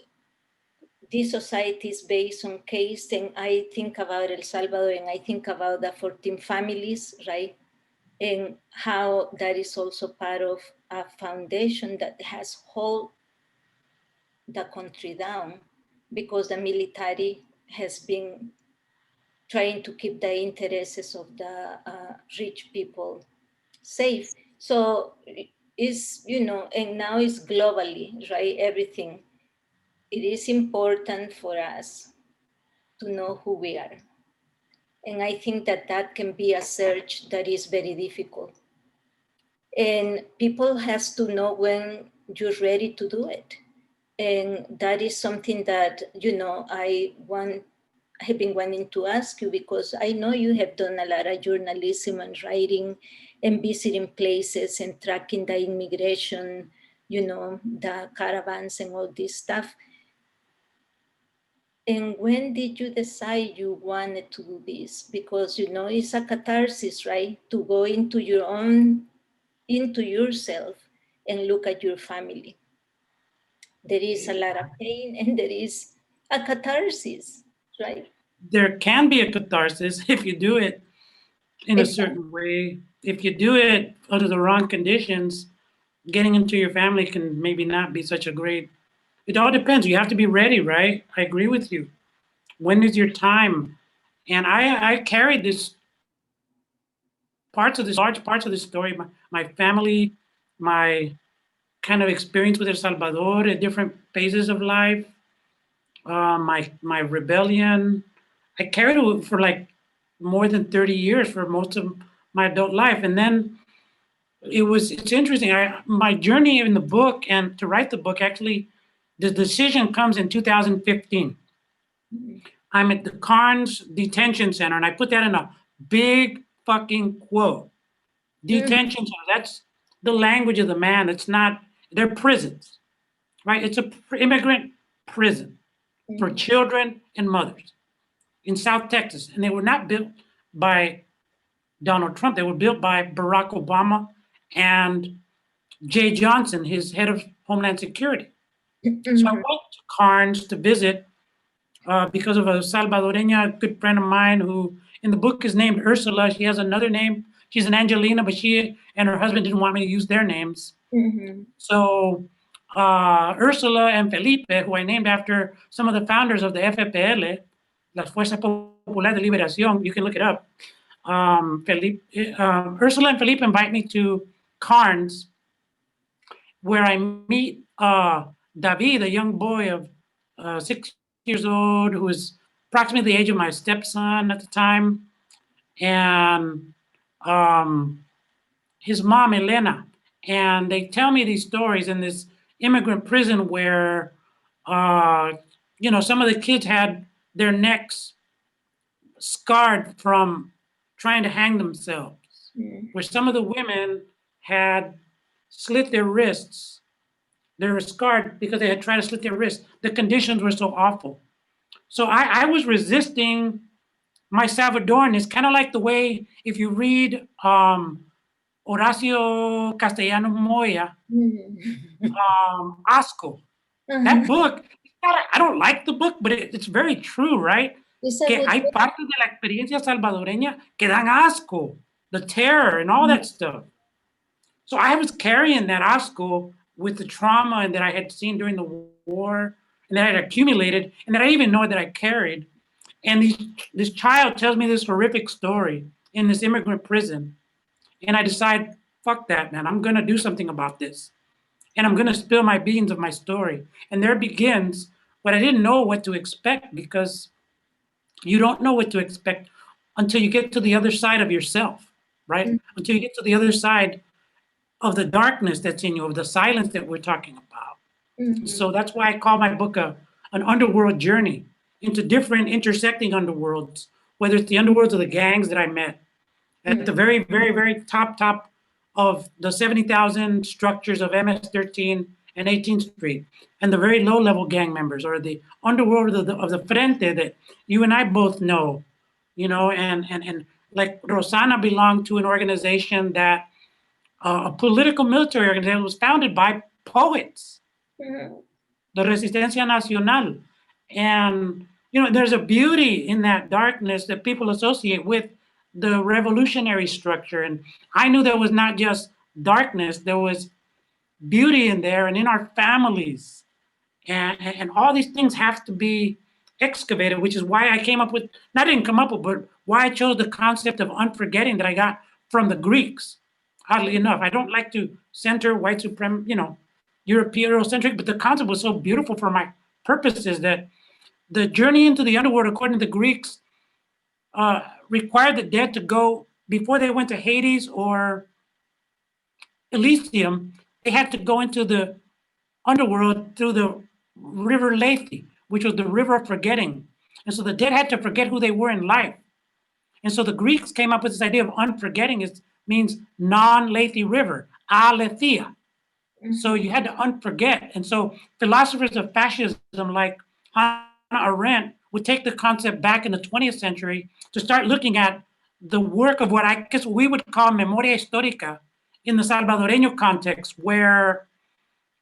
this society is based on caste, and I think about El Salvador and I think about the 14 families, right? And how that is also part of a foundation that has held the country down because the military has been trying to keep the interests of the rich people safe. So it's, and now it's globally, right? Everything. It is important for us to know who we are. And I think that that can be a search that is very difficult. And people has to know when you're ready to do it. And that is something that, I have been wanting to ask you because I know you have done a lot of journalism and writing and visiting places and tracking the immigration, the caravans and all this stuff. And when did you decide you wanted to do this? Because, it's a catharsis, right? To go into into yourself and look at your family. There is a lot of pain and there is a catharsis, right? There can be a catharsis if you do it in a certain way. If you do it under the wrong conditions, getting into your family can maybe not be such a great. It all depends. You have to be ready, right? I agree with you. When is your time? And I carried this large parts of this story, my family, my kind of experience with El Salvador at different phases of life, my rebellion. I carried it for like more than 30 years for most of my adult life. And then it's interesting. My journey in the book and to write the book, actually, the decision comes in 2015. I'm at the Carnes Detention Center, and I put that in a big fucking quote. Detention center, that's the language of the man. It's not, they're prisons, right? It's a immigrant prison for children and mothers in South Texas. And they were not built by Donald Trump. They were built by Barack Obama and Jay Johnson, his head of Homeland Security. So I went to Carnes to visit because of a Salvadoreña good friend of mine who in the book is named Ursula. She has another name. She's an Angelina, but she and her husband didn't want me to use their names. So Ursula and Felipe, who I named after some of the founders of the FPL, Las Fuerzas Populares de Liberación, you can look it up. Ursula and Felipe invite me to Carnes, where I meet David, a young boy of 6 years old, who was approximately the age of my stepson at the time, and his mom, Elena. And they tell me these stories in this immigrant prison where, some of the kids had their necks scarred from trying to hang themselves. where some of the women had slit their wrists. They were scarred because they had tried to slit their wrists. The conditions were so awful. So I was resisting my Salvadoranness, kind of like the way if you read Horacio Castellano Moya, Asco. That book, I don't like the book, but it's very true, right? It's a Que good hay book. partes de la experiencia salvadoreña que dan asco, the terror and all that stuff. So I was carrying that asco with the trauma and that I had seen during the war and that I had accumulated and that I didn't even know that I carried. And this child tells me this horrific story in this immigrant prison. And I decide, fuck that, man. I'm going to do something about this. And I'm going to spill my beans of my story. And there begins what I didn't know what to expect, because you don't know what to expect until you get to the other side of yourself, right? Until you get to the other side of the darkness that's in you, of the silence that we're talking about. So that's why I call my book an underworld journey into different intersecting underworlds, whether it's the underworlds of the gangs that I met at the very, very, very top of the 70,000 structures of MS-13 and 18th Street, and the very low-level gang members, or the underworld of the Frente that you and I both know, you know, and like Rosanna belonged to an organization that, a political military organization, was founded by poets, the Resistencia Nacional. And, you know, there's a beauty in that darkness that people associate with the revolutionary structure. And I knew there was not just darkness, there was beauty in there and in our families. And all these things have to be excavated, which is why I came up with, not didn't come up with, but why I chose the concept of unforgetting that I got from the Greeks. Oddly enough, I don't like to center white supremacy, you know, European Eurocentric, but the concept was so beautiful for my purposes that the journey into the underworld, according to the Greeks, required the dead to go, before they went to Hades or Elysium, they had to go into the underworld through the river Lethe, which was the river of forgetting. And so the dead had to forget who they were in life. And so the Greeks came up with this idea of unforgetting. It means non-Lethe river, aletheia. So you had to unforget. And so philosophers of fascism like Hannah Arendt would take the concept back in the 20th century to start looking at the work of what I guess we would call memoria histórica in the Salvadoreño context, where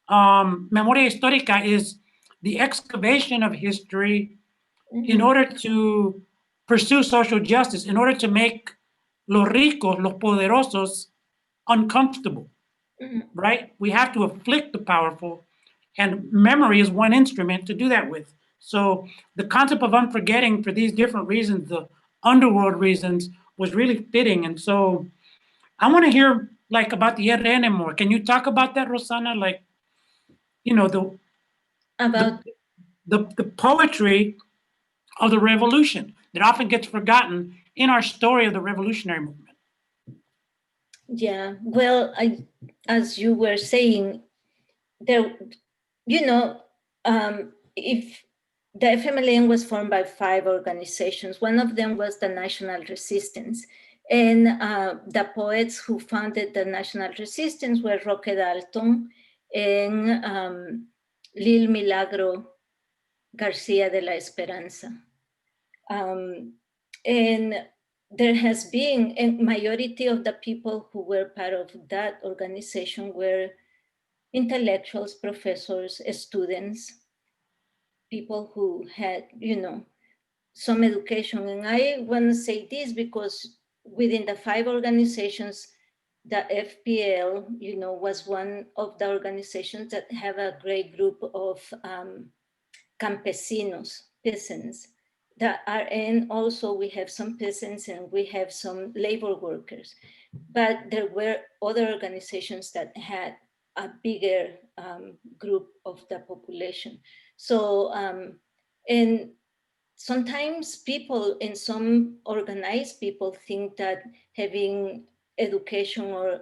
memoria histórica is the excavation of history in order to pursue social justice, in order to make los ricos, los poderosos, uncomfortable, right? We have to afflict the powerful, and memory is one instrument to do that with. So the concept of unforgetting, for these different reasons, the underworld reasons, was really fitting. And so I want to hear like about the RN more. Can you talk about that, Rosanna? Like, you know, the poetry of the revolution that often gets forgotten in our story of the revolutionary movement. Yeah, well, as you were saying, there, you know, if the FMLN was formed by 5 organizations, one of them was the National Resistance. And the poets who founded the National Resistance were Roque Dalton and Lil Milagro Garcia de la Esperanza. And there has been a majority of the people who were part of that organization were intellectuals, professors, students, people who had, you know, some education. And I want to say this because within the 5 organizations, the FPL, you know, was one of the organizations that have a great group of campesinos, peasants. The RN also, we have some peasants and we have some labor workers. But there were other organizations that had a bigger group of the population. So, and sometimes people, and some organized people, think that having education or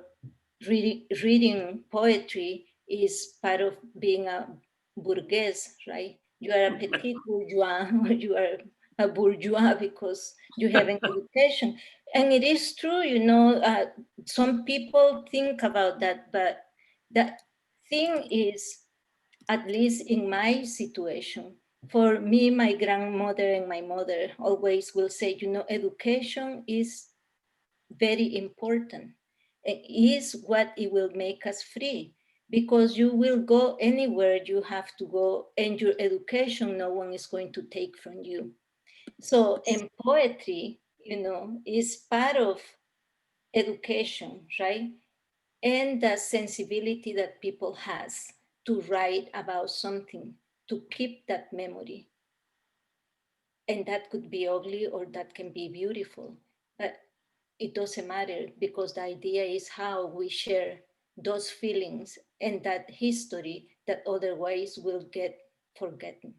reading poetry is part of being a bourgeois, right? You are a petit bourgeois, or you are a bourgeois because you have an education. And it is true, some people think about that, but the thing is, at least in my situation, for me, my grandmother and my mother always will say, education is very important. It is what it will make us free, because you will go anywhere you have to go, and your education, no one is going to take from you. So, and poetry, is part of education, right? And the sensibility that people has to write about something, to keep that memory. And that could be ugly or that can be beautiful, but it doesn't matter, because the idea is how we share those feelings and that history that otherwise will get forgotten.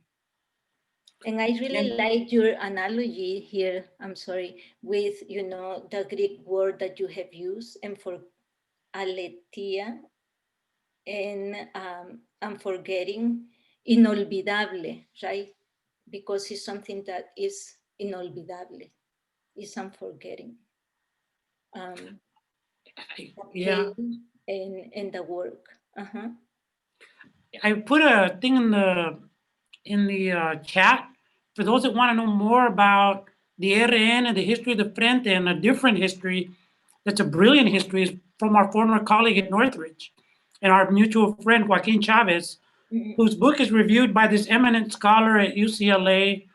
And I really like your analogy here, I'm sorry, with, the Greek word that you have used, and for aletheia, and I'm forgetting, inolvidable, right? Because it's something that is inolvidable, it's unforgetting. Yeah. And the work. Uh-huh. I put a thing in the chat for those that want to know more about the RN and the history of the Frente, and a different history that's a brilliant history is from our former colleague at Northridge and our mutual friend Joaquin Chavez, whose book is reviewed by this eminent scholar at UCLA.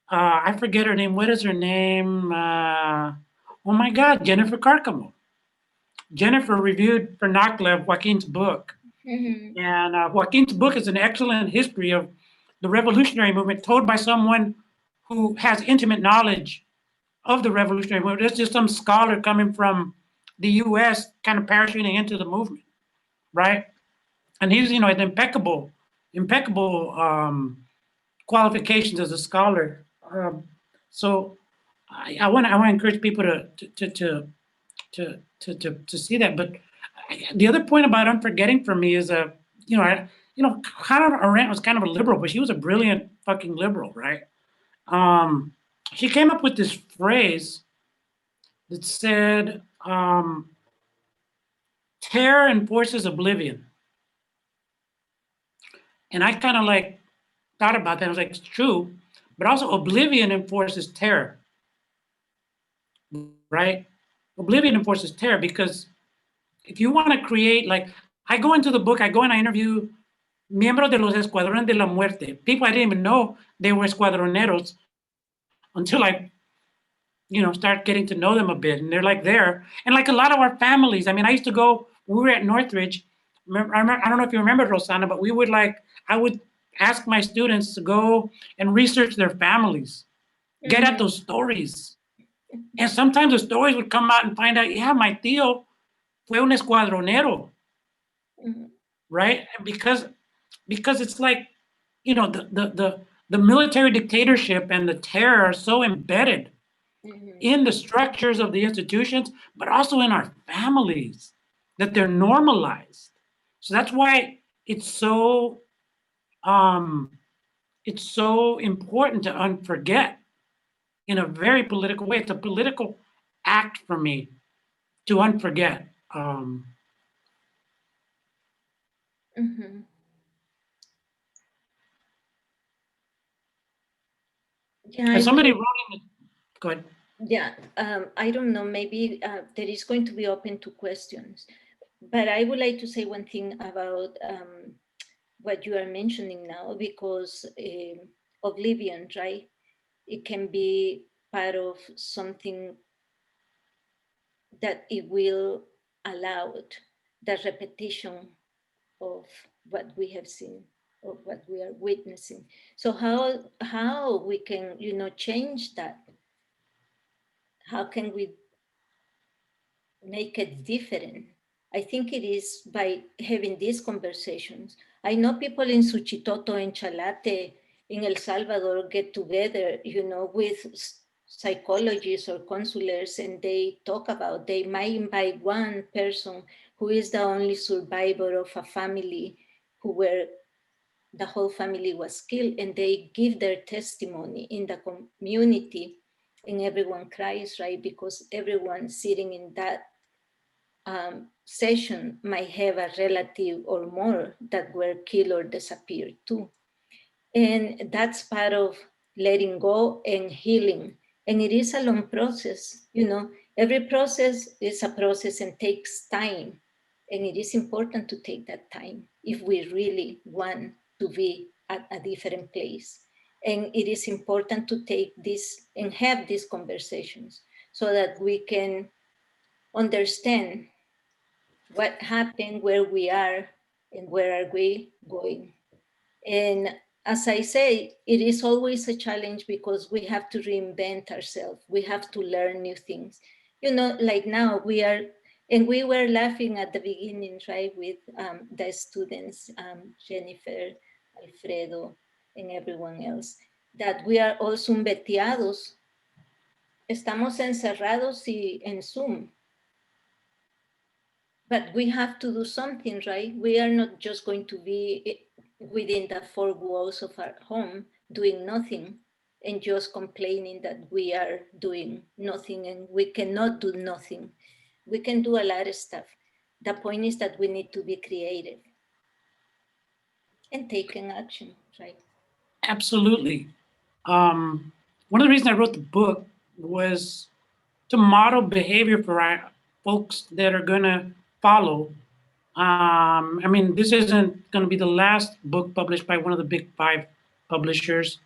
I forget her name. What is her name? Oh my God, Jennifer Carcamo. Jennifer reviewed for Naklev Joaquin's book. And Joaquin's book is an excellent history of the revolutionary movement told by someone who has intimate knowledge of the revolutionary movement. It's just some scholar coming from the US kind of parachuting into the movement, right? And he's, an impeccable qualifications as a scholar. So I want to encourage people to see that. But the other point about Unforgetting for me is Hannah Arendt was kind of a liberal, but she was a brilliant fucking liberal, right? She came up with this phrase that said, terror enforces oblivion. And I kind of like thought about that. I was like, it's true, but also oblivion enforces terror, right? Oblivion enforces terror because if you want to create, like, I go into the book, I go and I interview miembros de los escuadrones de la muerte, people I didn't even know they were escuadroneros until I, start getting to know them a bit. And they're like there. And like a lot of our families, I mean, I used to go, we were at Northridge. I don't know if you remember, Rosanna, but I would ask my students to go and research their families, get at those stories. And sometimes the stories would come out and find out, yeah, my tío fue un escuadronero, right? Because it's like, the military dictatorship and the terror are so embedded in the structures of the institutions, but also in our families, that they're normalized. So that's why it's so important to unforget in a very political way. It's a political act for me to unforget. Yeah, And somebody wrote in the, go ahead. Yeah, I don't know, maybe there is going to be open to questions, but I would like to say one thing about what you are mentioning now, because oblivion, right? It can be part of something that it will allow the repetition of what we have seen, of what we are witnessing. So how we can, change that? How can we make it different? I think it is by having these conversations. I know people in Suchitoto and Chalate in El Salvador get together, with psychologists or counselors, and they talk about, they might invite one person who is the only survivor of a family who were the whole family was killed, and they give their testimony in the community, and everyone cries, right? Because everyone sitting in that session might have a relative or more that were killed or disappeared too. And that's part of letting go and healing. And it is a long process, you know, every process is a process and takes time. And it is important to take that time if we really want to be at a different place. And it is important to take this and have these conversations so that we can understand what happened, where we are, and where are we going. And as I say, it is always a challenge because we have to reinvent ourselves. We have to learn new things. You know, like now we are, and we were laughing at the beginning, right, with the students, Jennifer, Alfredo, and everyone else, that we are all zumbeteados. Estamos encerrados y en Zoom. But we have to do something, right? We are not just going to be within the four walls of our home doing nothing and just complaining that we are doing nothing and we cannot do nothing. We can do a lot of stuff. The point is that we need to be creative and taking action, right? Absolutely. One of the reasons I wrote the book was to model behavior for our folks that are going to follow. I mean, this isn't going to be the last book published by one of the big five publishers,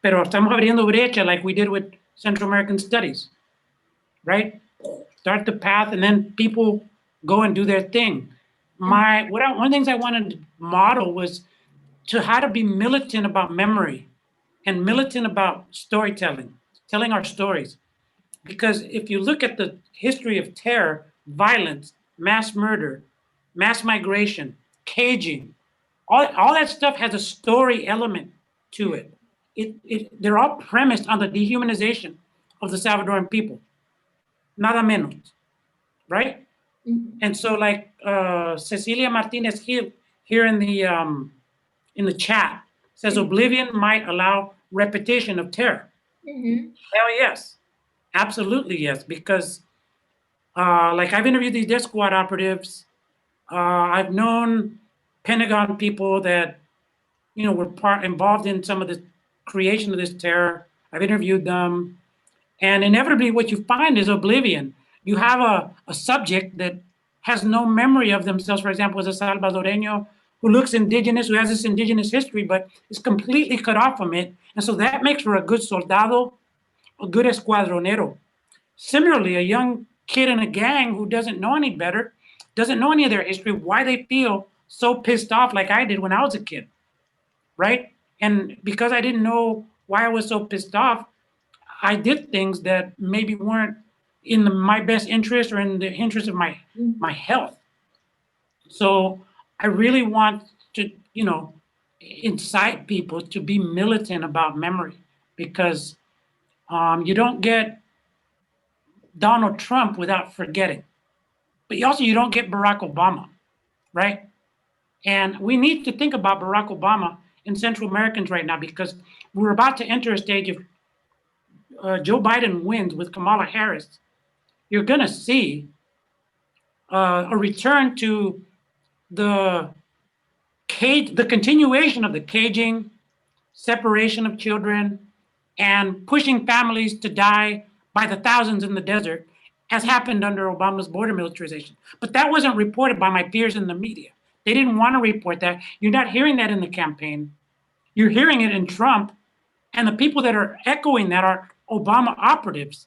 pero estamos abriendo brecha like we did with Central American Studies, right? Start the path and then people go and do their thing. One of the things I wanted to model was to how to be militant about memory and militant about storytelling, telling our stories. Because if you look at the history of terror, violence, mass murder, mass migration, caging, all that stuff has a story element to it. They're all premised on the dehumanization of the Salvadoran people, nada menos, right? Mm-hmm. And so, like Cecilia Martinez here in the chat says, oblivion might allow repetition of terror. Mm-hmm. Hell yes, absolutely yes, because like I've interviewed these death squad operatives. I've known Pentagon people that were involved in some of the creation of this terror. I've interviewed them, and inevitably, what you find is oblivion. You have a subject that has no memory of themselves. For example, as a Salvadoreño who looks indigenous, who has this indigenous history, but is completely cut off from it, and so that makes for a good soldado, a good escuadronero. Similarly, a young kid in a gang who doesn't know any better, doesn't know any of their history, why they feel so pissed off like I did when I was a kid, right? And because I didn't know why I was so pissed off, I did things that maybe weren't in my best interest or in the interest of my health. So I really want to, incite people to be militant about memory, because you don't get Donald Trump without forgetting. But you don't get Barack Obama, right? And we need to think about Barack Obama and Central Americans right now, because we're about to enter a stage of Joe Biden wins with Kamala Harris. You're going to see a return to the the continuation of the caging, separation of children, and pushing families to die by the thousands in the desert, as happened under Obama's border militarization. But that wasn't reported by my peers in the media. They didn't want to report that. You're not hearing that in the campaign. You're hearing it in Trump, and the people that are echoing that are Obama operatives.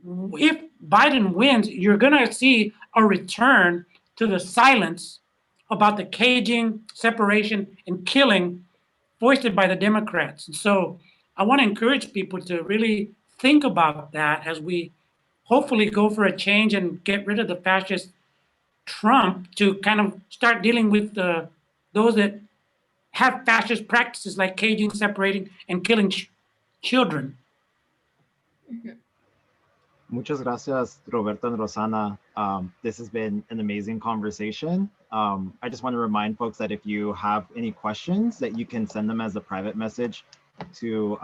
If Biden wins, you're going to see a return to the silence about the caging, separation, and killing foisted by the Democrats. And so I want to encourage people to really think about that as we hopefully go for a change and get rid of the fascist Trump, to kind of start dealing with those that have fascist practices like caging, separating, and killing children. Mm-hmm. Muchas gracias, Roberto and Rosanna. This has been an amazing conversation. I just want to remind folks that if you have any questions, that you can send them as a private message to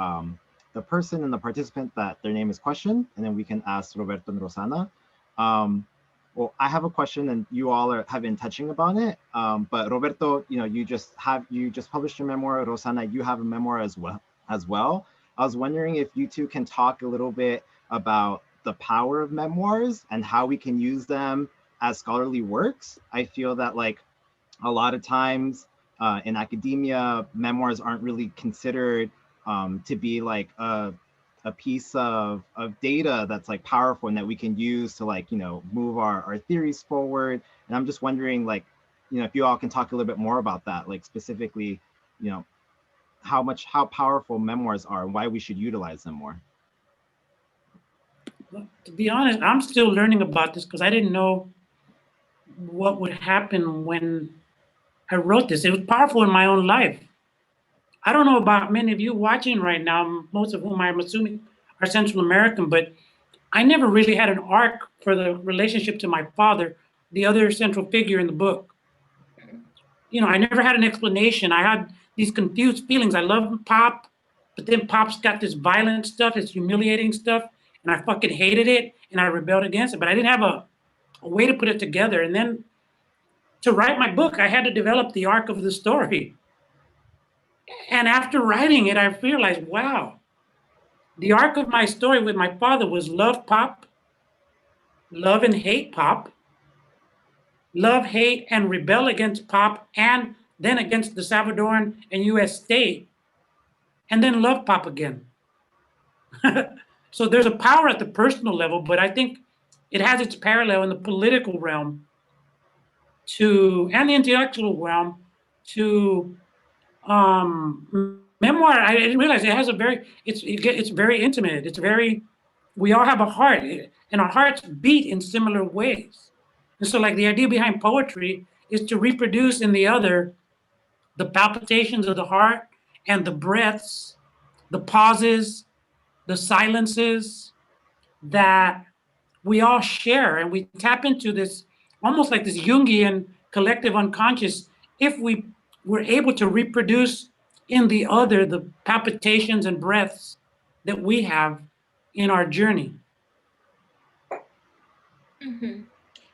the person and the participant that their name is questioned, and then we can ask Roberto and Rosanna. Well, I have a question, and you all have been touching upon it. But Roberto, you just published your memoir. Rosanna, you have a memoir as well. I was wondering if you two can talk a little bit about the power of memoirs and how we can use them as scholarly works. I feel that like a lot of times in academia, memoirs aren't really considered to be like a piece of data that's like powerful and that we can use to like, move our theories forward. And I'm just wondering like, if you all can talk a little bit more about that, like specifically, how powerful memoirs are and why we should utilize them more. To be honest, I'm still learning about this because I didn't know what would happen when I wrote this. It was powerful in my own life. I don't know about many of you watching right now, most of whom I'm assuming are Central American, but I never really had an arc for the relationship to my father, the other central figure in the book. I never had an explanation. I had these confused feelings. I love Pop, but then Pop's got this violent stuff, this humiliating stuff, and I fucking hated it, and I rebelled against it, but I didn't have a way to put it together. And then to write my book, I had to develop the arc of the story. And after writing it, I realized, wow, the arc of my story with my father was love Pop, love and hate Pop, love, hate, and rebel against Pop, and then against the Salvadoran and US state, and then love Pop again. So there's a power at the personal level, but I think it has its parallel in the political realm and the intellectual realm to memoir. I didn't realize it has it's very intimate. We all have a heart, and our hearts beat in similar ways. And so like the idea behind poetry is to reproduce in the other the palpitations of the heart and the breaths, the pauses, the silences that we all share, and we tap into this almost like this Jungian collective unconscious if we were able to reproduce in the other the palpitations and breaths that we have in our journey.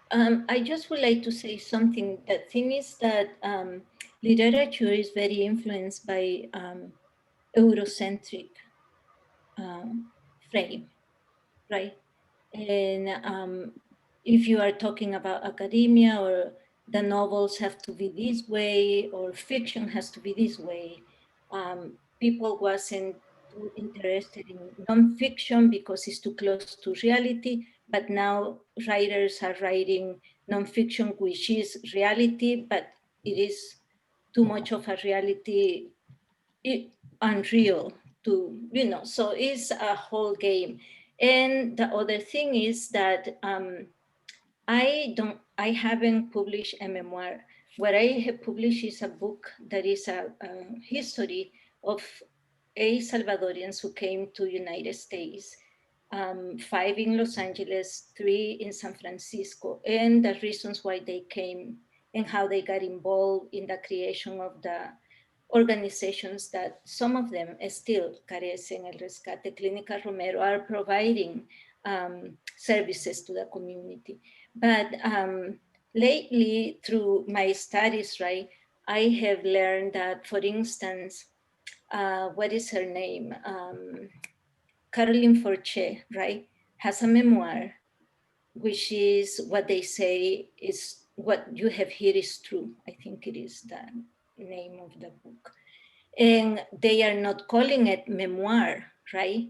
I just would like to say something. The thing is that literature is very influenced by Eurocentric frame, right? And if you are talking about academia, or the novels have to be this way, or fiction has to be this way, people wasn't too interested in nonfiction because it's too close to reality. But now writers are writing nonfiction, which is reality, but it is too much of a reality, unreal to, so it's a whole game. And the other thing is that I haven't published a memoir. What I have published is a book that is a history of 8 Salvadorians who came to United States, 5 in Los Angeles, 3 in San Francisco, and the reasons why they came and how they got involved in the creation of the organizations that some of them still, Carecen, El Rescate, Clínica Romero, are providing services to the community. But lately, through my studies, right, I have learned that, for instance, what is her name? Caroline Forche, right, has a memoir, which is what they say is what you have here is true. I think it is the name of the book. And they are not calling it memoir, right?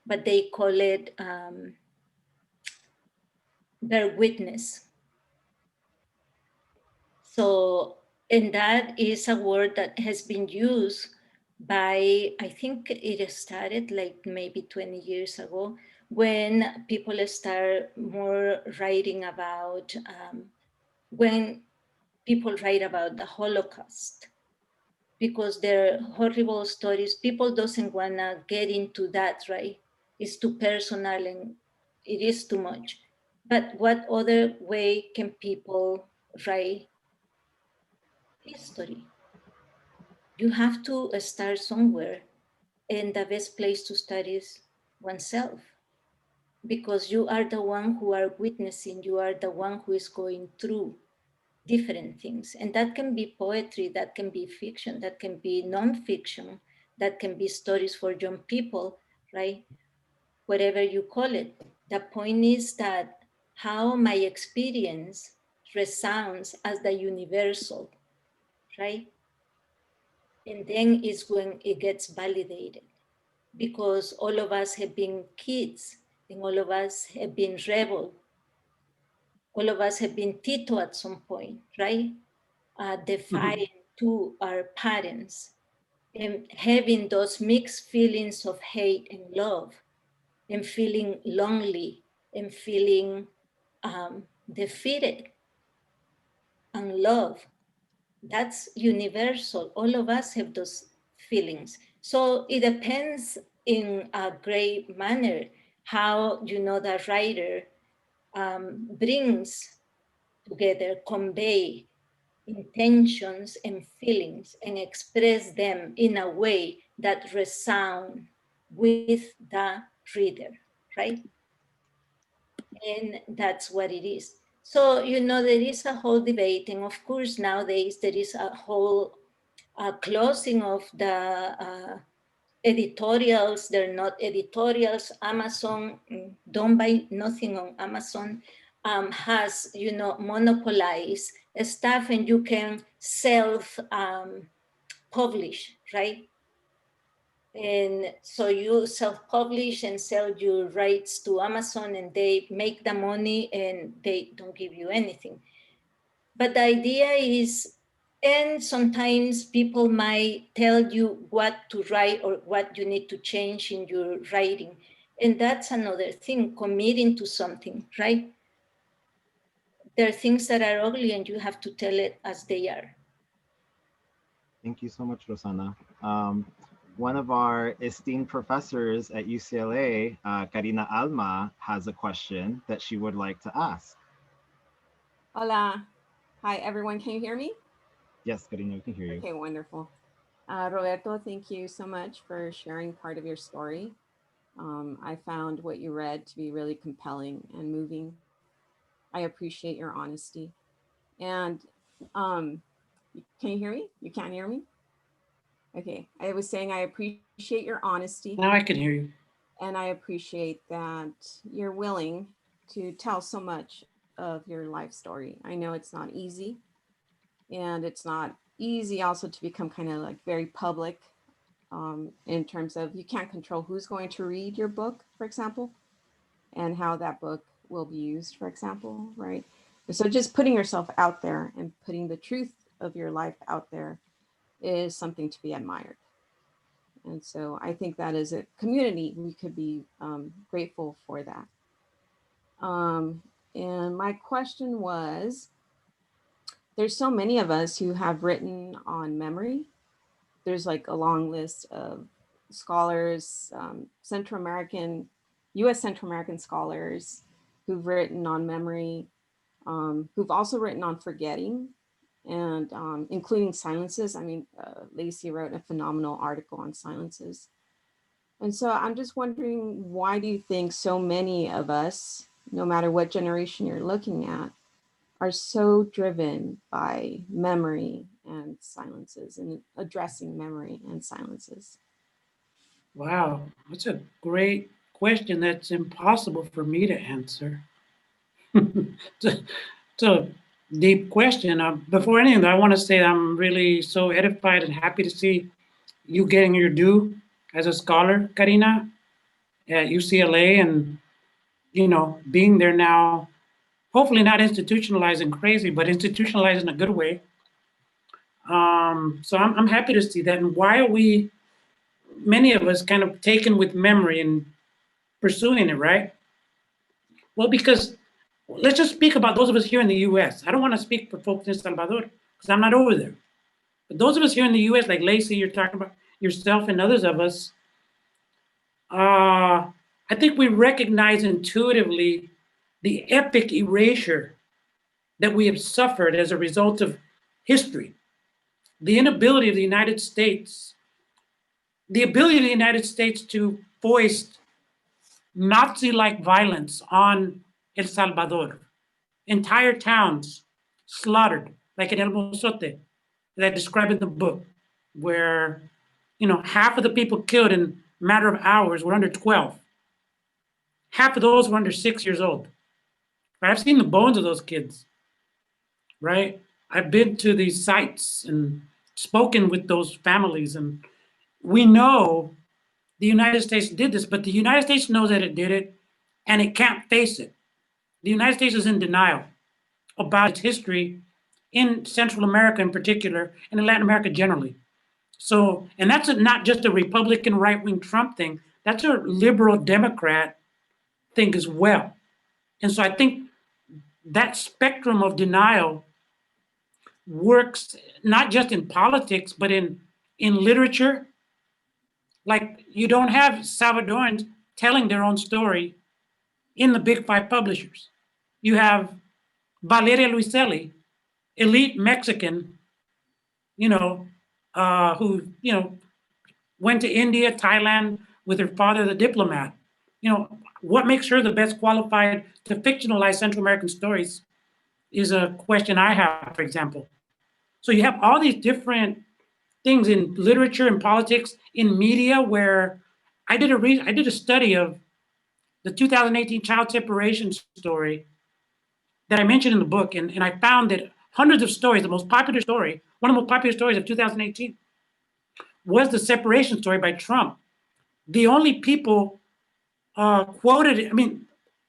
But they call it their witness. So, and that is a word that has been used by, I think it started like maybe 20 years ago, when people start more writing about, when people write about the Holocaust, because they're horrible stories. People doesn't wanna get into that, right? It's too personal, and It is too much. But what other way can people write history? You have to start somewhere, and the best place to start is oneself, because you are the one who are witnessing, you are the one who is going through different things. And that can be poetry, that can be fiction, that can be non-fiction, that can be stories for young people, right? Whatever you call it. The point is that how my experience resounds as the universal, right? And then is when it gets validated, because all of us have been kids and all of us have been rebel. All of us have been Tito at some point, right? Defying to our parents and having those mixed feelings of hate and love, and feeling lonely and feeling defeated and love. That's universal. All of us have those feelings. So it depends in a great manner how, you know, the writer brings together, convey intentions and feelings and express them in a way that resound with the reader, right? And that's what it is. So, you know, there is a whole debate, and of course nowadays there is a whole closing of the editorials. They're not editorials. Amazon, don't buy nothing on Amazon, has, you know, monopolized stuff, and you can self publish, right? And so you self-publish and sell your rights to Amazon, and they make the money and they don't give you anything. But the idea is, and sometimes people might tell you what to write or what you need to change in your writing. And that's another thing, committing to something, right? There are things that are ugly and you have to tell it as they are. Thank you so much, Rosanna. One of our esteemed professors at UCLA, Karina Alma, has a question that she would like to ask. Hola. Hi, everyone. Can you hear me? Yes, Karina, we can hear you. Okay, wonderful. Roberto, thank you so much for sharing part of your story. I found what you read to be really compelling and moving. I appreciate your honesty. And can you hear me? You can't hear me? Okay, I was saying I appreciate your honesty. Now I can hear you. And I appreciate that you're willing to tell so much of your life story. I know it's not easy, and it's not easy also to become kind of like very public in terms of you can't control who's going to read your book, for example, and how that book will be used, for example, right? So just putting yourself out there and putting the truth of your life out there is something to be admired. And so I think that as a community, we could be grateful for that. And my question was, there's so many of us who have written on memory. There's like a long list of scholars, Central American, US Central American scholars who've written on memory, who've also written on forgetting, and including silences. I mean, Lacey wrote a phenomenal article on silences. And so I'm just wondering, why do you think so many of us, no matter what generation you're looking at, are so driven by memory and silences and addressing memory and silences? Wow, that's a great question that's impossible for me to answer. It's a deep question. Before anything, I want to say I'm really so edified and happy to see you getting your due as a scholar, Karina, at UCLA, and you know, being there now. Hopefully, not institutionalized and crazy, but institutionalized in a good way. So I'm happy to see that. And why are we, many of us, kind of taken with memory and pursuing it, right? Well, because let's just speak about those of us here in the U.S. I don't want to speak for folks in Salvador because I'm not over there. But those of us here in the U.S., like Lacey, you're talking about yourself and others of us, I think we recognize intuitively the epic erasure that we have suffered as a result of history. The inability of the United States, the ability of the United States to foist Nazi-like violence on El Salvador. Entire towns slaughtered, like in El Mozote, that I describe in the book, where half of the people killed in a matter of hours were under 12. Half of those were under 6 years old. I've seen the bones of those kids, right? I've been to these sites and spoken with those families, and we know the United States did this, but the United States knows that it did it, and it can't face it. The United States is in denial about its history in Central America in particular, and in Latin America generally. So, and that's not just a Republican right-wing Trump thing, that's a liberal Democrat thing as well. And so I think that spectrum of denial works not just in politics, but in literature. Like, you don't have Salvadorans telling their own story in the big five publishers. You have Valeria Luiselli, elite Mexican, who, went to India, Thailand with her father, the diplomat. What makes her the best qualified to fictionalize Central American stories is a question I have, for example. So you have all these different things in literature and politics, in media, where I did a study of the 2018 child separation story that I mentioned in the book, and I found that hundreds of stories, the most popular story, one of the most popular stories of 2018, was the separation story by Trump. The only people quoted,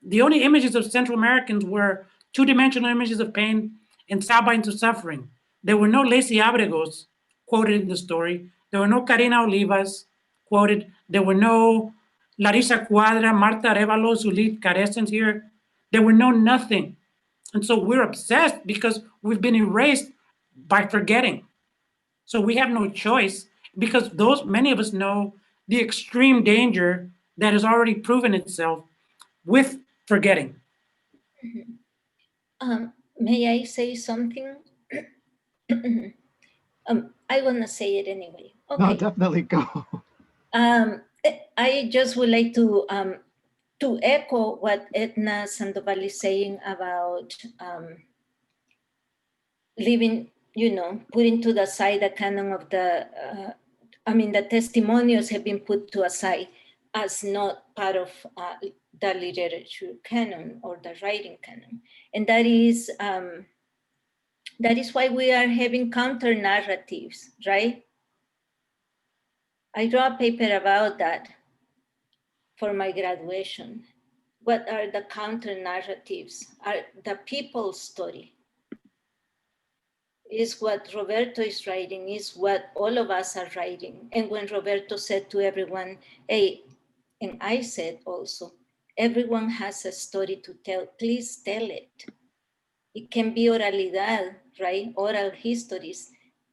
the only images of Central Americans were two-dimensional images of pain and signs of suffering. There were no Lacey Abregos quoted in the story. There were no Karina Olivas quoted. There were no Larissa Cuadra, Marta Arevalo, Zulit Carescens here. There were no nothing. And so we're obsessed because we've been erased by forgetting. So we have no choice, because many of us know the extreme danger that has already proven itself with forgetting. May I say something? I want to say it anyway. Okay. No, definitely go. I just would like to echo what Edna Sandoval is saying about leaving, putting to the side the canon of the testimonials have been put to aside as not part of the literature canon or the writing canon. And that is why we are having counter narratives, right? I wrote a paper about that for my graduation. What are the counter narratives? Are the people's story? Is what Roberto is writing, is what all of us are writing. And when Roberto said to everyone, hey, and I said also, everyone has a story to tell, please tell it. It can be oralidad, right? Oral histories.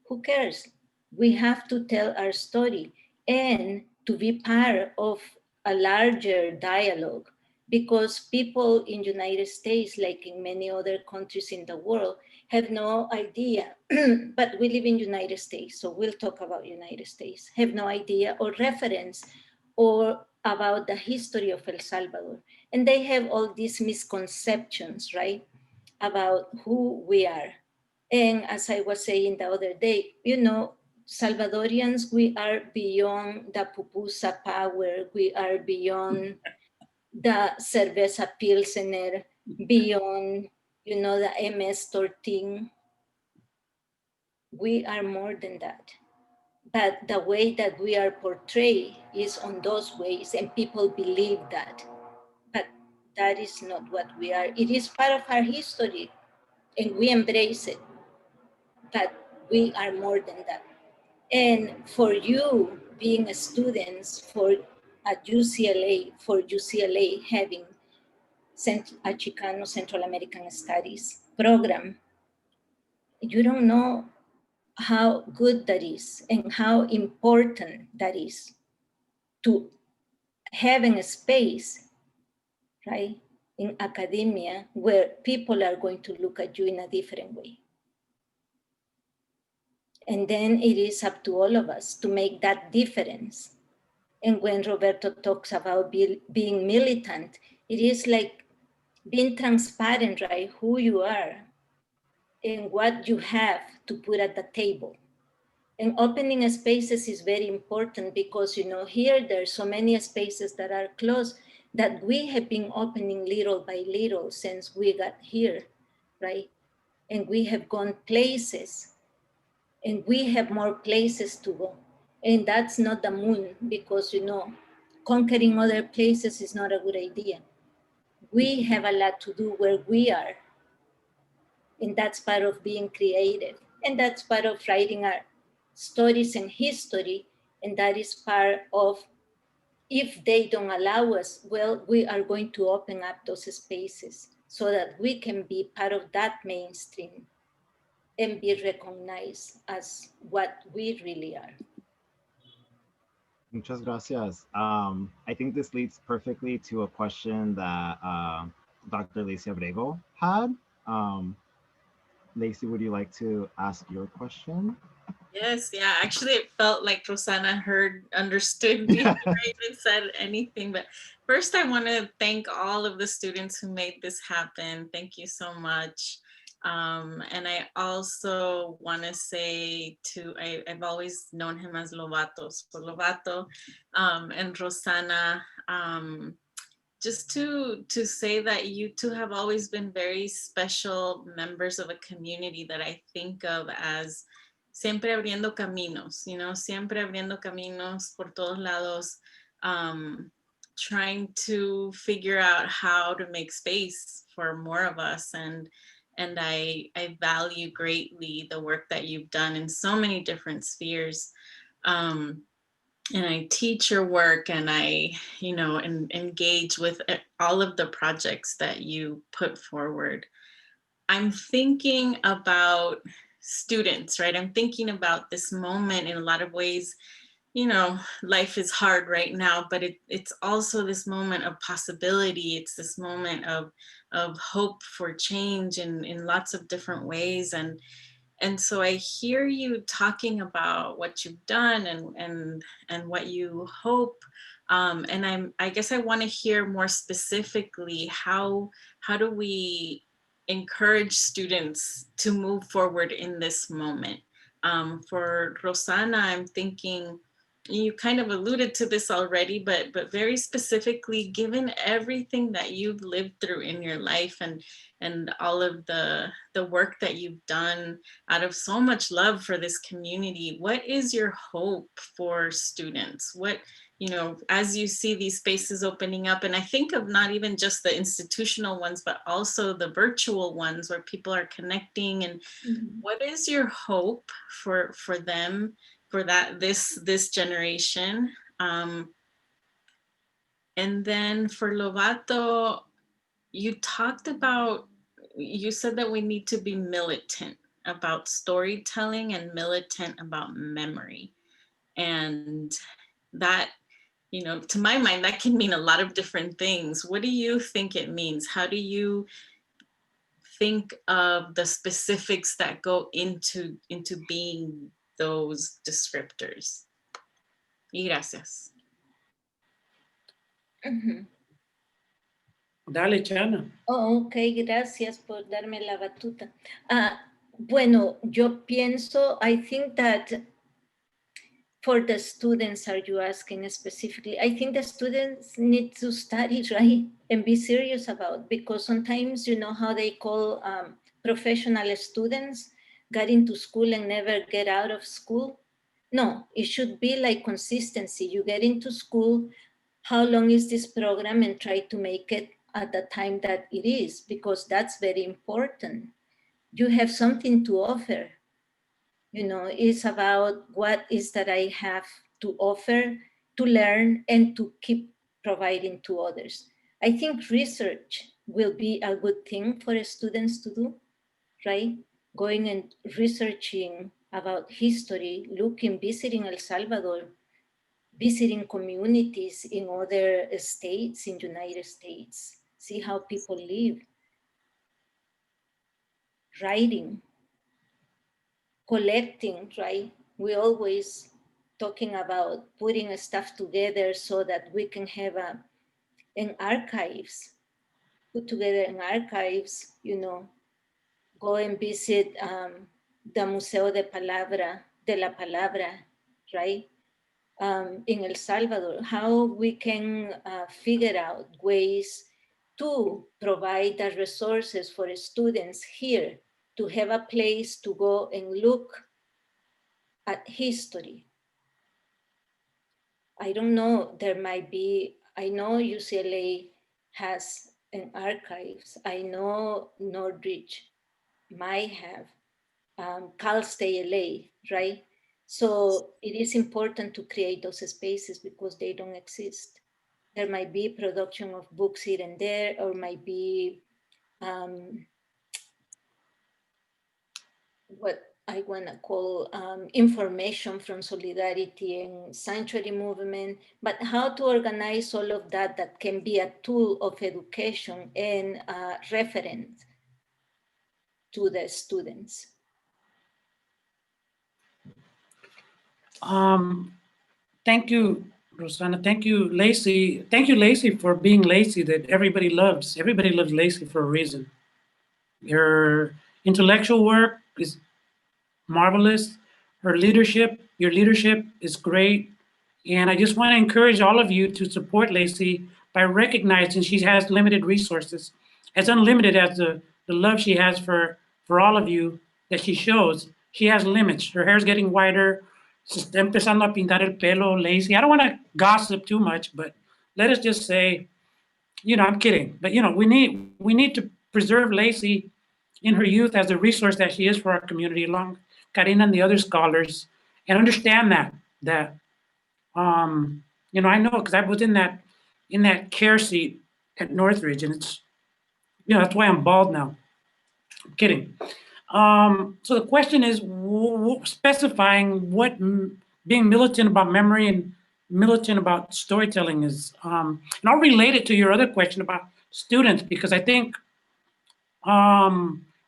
Who cares? We have to tell our story and to be part of a larger dialogue, because people in United States, like in many other countries in the world, have no idea, but we live in United States, so we'll talk about United States, have no idea or reference or about the history of El Salvador. And they have all these misconceptions, right, about who we are. And as I was saying the other day, Salvadorians, we are beyond the pupusa power, we are beyond the cerveza pilsener, beyond, the MS Tortin. We are more than that. But the way that we are portrayed is on those ways, and people believe that. But that is not what we are. It is part of our history, and we embrace it. But we are more than that. And for you being a student at UCLA, for UCLA having a Chicano Central American Studies program, you don't know how good that is and how important that is to having a space, right, in academia where people are going to look at you in a different way. And then it is up to all of us to make that difference. And when Roberto talks about being militant, it is like being transparent, right? Who you are and what you have to put at the table. And opening spaces is very important because, you know, here there are so many spaces that are closed that we have been opening little by little since we got here, right? And we have gone places and we have more places to go. And that's not the moon because, you know, conquering other places is not a good idea. We have a lot to do where we are. And that's part of being creative. And that's part of writing our stories and history. And that is part of, if they don't allow us, well, we are going to open up those spaces so that we can be part of that mainstream and be recognized as what we really are. Muchas gracias. I think this leads perfectly to a question that Dr. Lacey Abrego had. Lacey, would you like to ask your question? Yes, yeah. Actually, it felt like Rosanna understood me before I even said anything. But first, I want to thank all of the students who made this happen. Thank you so much. And I also want to say I've always known him as Lovato. So Lovato and Rosanna, just to say that you two have always been very special members of a community that I think of as siempre abriendo caminos, you know, siempre abriendo caminos por todos lados, trying to figure out how to make space for more of us. And I value greatly the work that you've done in so many different spheres. And I teach your work and I, you know, engage with all of the projects that you put forward. I'm thinking about students, right? I'm thinking about this moment in a lot of ways. You know, life is hard right now, but it's also this moment of possibility. It's this moment of hope for change in lots of different ways. And so I hear you talking about what you've done and what you hope. And I guess I want to hear more specifically how do we encourage students to move forward in this moment? For Rosanna, I'm thinking, you kind of alluded to this already, but very specifically, given everything that you've lived through in your life and all of the work that you've done out of so much love for this community, what is your hope for students? What, you know, as you see these spaces opening up, and I think of not even just the institutional ones, but also the virtual ones where people are connecting, and what is your hope for them, for this generation? And then for Lovato, you said that we need to be militant about storytelling and militant about memory. And that, you know, to my mind, that can mean a lot of different things. What do you think it means? How do you think of the specifics that go into being those descriptors? Y gracias. Dale, Chana. Oh, ok, gracias por darme la batuta. Bueno, yo pienso, I think that for the students, are you asking specifically? I think the students need to study, right? And be serious about, because sometimes, you know how they call professional students, got into school and never get out of school? No, it should be like consistency. You get into school, how long is this program, and try to make it at the time that it is, because that's very important. You have something to offer. You know, it's about what is that I have to offer, to learn, and to keep providing to others. I think research will be a good thing for students to do, right? Going and researching about history, visiting El Salvador, visiting communities in other states, in United States, see how people live, writing, collecting, right? We always talking about putting stuff together so that we can have an archives, put together an archives, go and visit the Museo de la Palabra, right? In El Salvador, how we can figure out ways to provide the resources for students here to have a place to go and look at history. I don't know, there might be, I know UCLA has an archives. I know Northridge might have, Cal State LA, right? So it is important to create those spaces because they don't exist. There might be production of books here and there, or might be what I want to call information from Solidarity and Sanctuary Movement, but how to organize all of that can be a tool of education and reference to the students. Thank you, Rosanna. Thank you, Lacey. Thank you, Lacey, for being Lacey that everybody loves. Everybody loves Lacey for a reason. Your intellectual work is marvelous. Your leadership is great. And I just want to encourage all of you to support Lacey by recognizing she has limited resources, as unlimited as the love she has for all of you that she shows. She has limits. Her hair's getting whiter. Se está empezando a pintar el pelo, Lacey. I don't want to gossip too much, but let us just say, I'm kidding. But we need to preserve Lacey in her youth as a resource that she is for our community, along Karina and the other scholars, and understand that I know because I was in that care seat at Northridge, and it's that's why I'm bald now. I'm kidding. So the question is specifying what being militant about memory and militant about storytelling is, and I'll relate it to your other question about students, because I think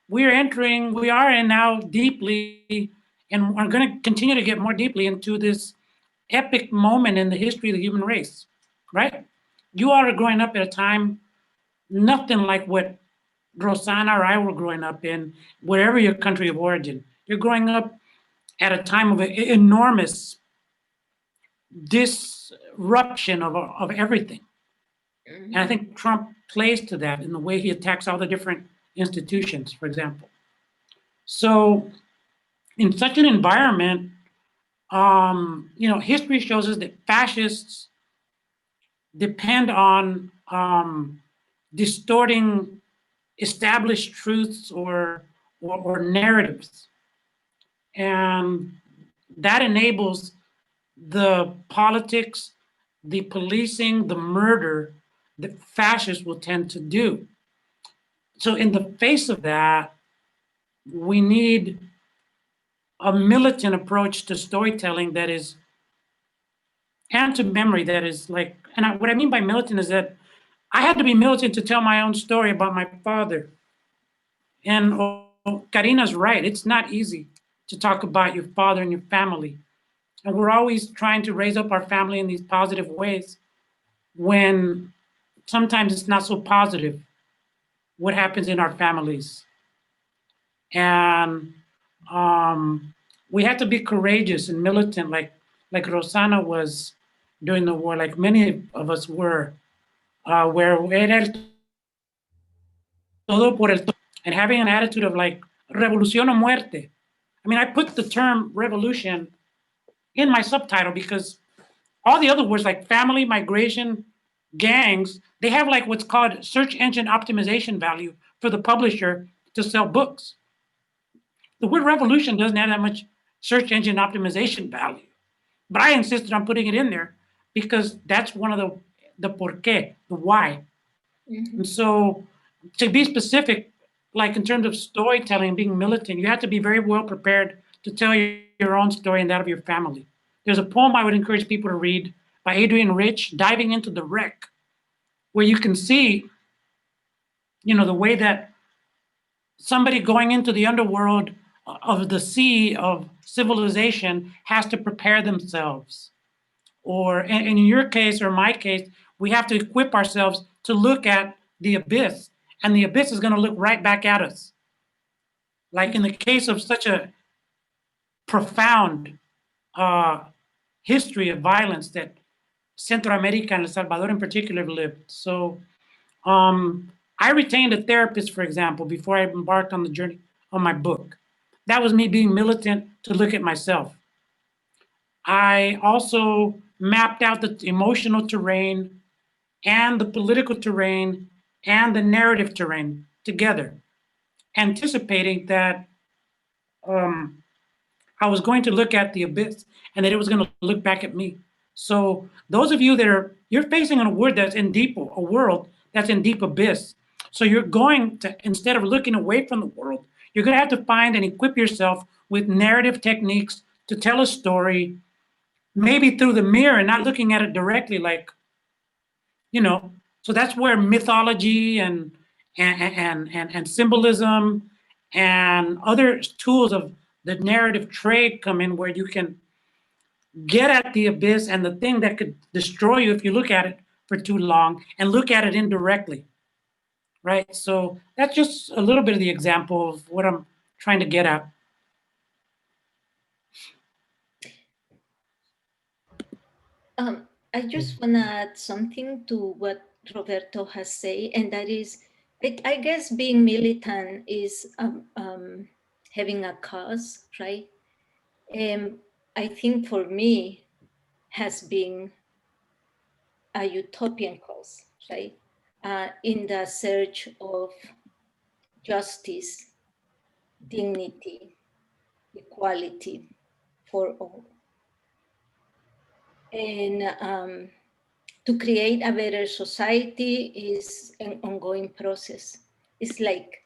we are in now deeply, and we're going to continue to get more deeply into this epic moment in the history of the human race, right? You all are growing up at a time nothing like what Rosanna or I were growing up in, wherever your country of origin. You're growing up at a time of enormous disruption of everything. And I think Trump plays to that in the way he attacks all the different institutions, for example. So in such an environment, history shows us that fascists depend on distorting established truths or narratives. And that enables the politics, the policing, the murder that fascists will tend to do. So in the face of that, we need a militant approach to storytelling that is, and to memory that is like, what I mean by militant is that I had to be militant to tell my own story about my father. And Karina's right, it's not easy to talk about your father and your family. And we're always trying to raise up our family in these positive ways when sometimes it's not so positive what happens in our families. And we have to be courageous and militant, like Rosanna was during the war, like many of us were, where era el todo por el todo, and having an attitude of like revolución o muerte. I mean, I put the term revolution in my subtitle because all the other words like family, migration, gangs, they have like what's called search engine optimization value for the publisher to sell books. The word revolution doesn't have that much search engine optimization value, but I insisted on putting it in there because that's one of the por qué, the why. Mm-hmm. And so to be specific, like in terms of storytelling, being militant, you have to be very well prepared to tell your own story and that of your family. There's a poem I would encourage people to read by Adrian Rich, diving into the wreck, where you can see, you know, the way that somebody going into the underworld of the sea of civilization has to prepare themselves. Or in your case or my case, we have to equip ourselves to look at the abyss, and the abyss is going to look right back at us. Like in the case of such a profound history of violence that Central America and El Salvador in particular lived. So I retained a therapist, for example, before I embarked on the journey on my book. That was me being militant to look at myself. I also mapped out the emotional terrain and the political terrain and the narrative terrain together, anticipating that I was going to look at the abyss and that it was going to look back at me. So those of you that you're facing a world that's in deep, a world that's in deep abyss. So you're going to, instead of looking away from the world, you're going to have to find and equip yourself with narrative techniques to tell a story, maybe through the mirror and not looking at it directly, like, you know. So that's where mythology and symbolism and other tools of the narrative trade come in, where you can get at the abyss and the thing that could destroy you if you look at it for too long, and look at it indirectly, right? So that's just a little bit of the example of what I'm trying to get at. I just want to add something to what Roberto has said, and that is, I guess being militant is having a cause, right? I think for me has been a utopian cause, right? In the search of justice, dignity, equality for all. And to create a better society is an ongoing process. It's like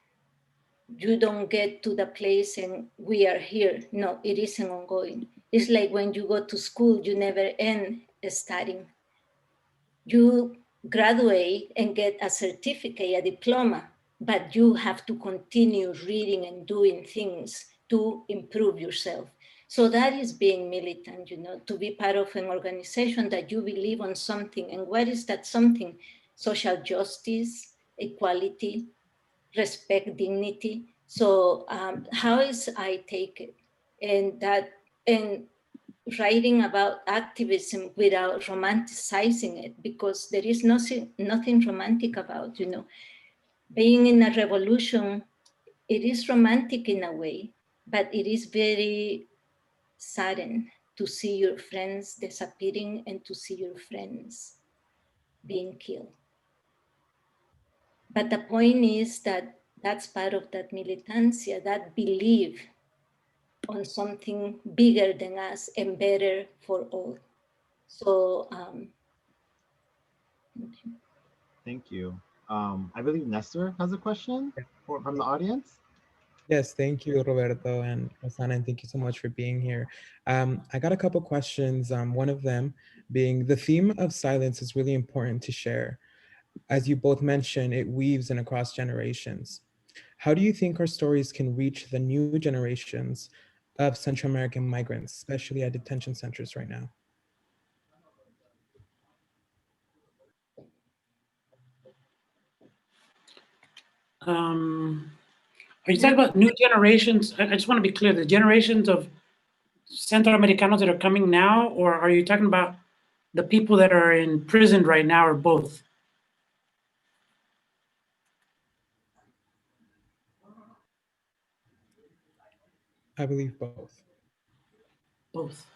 you don't get to the place and we are here. No, it is an ongoing. It's like when you go to school, you never end studying. You graduate and get a certificate, a diploma, but you have to continue reading and doing things to improve yourself. So that is being militant, you know, to be part of an organization that you believe on something. And what is that something? Social justice, equality, respect, dignity. So how is I take it? And writing about activism without romanticizing it, because there is nothing romantic about, you know, being in a revolution. It is romantic in a way, but it is very saddened to see your friends disappearing and to see your friends being killed. But the point is that that's part of that militancia, that belief on something bigger than us and better for all. So Thank you. I believe Nestor has a question from the audience. Yes, thank you, Roberto and Rosanna, and thank you so much for being here. I got a couple questions. One of them being the theme of silence is really important to share. As you both mentioned, it weaves in across generations. How do you think our stories can reach the new generations of Central American migrants, especially at detention centers right now? Are you talking about new generations? I just want to be clear, the generations of Central Americanos that are coming now, or are you talking about the people that are in prison right now, or both? I believe both. Both.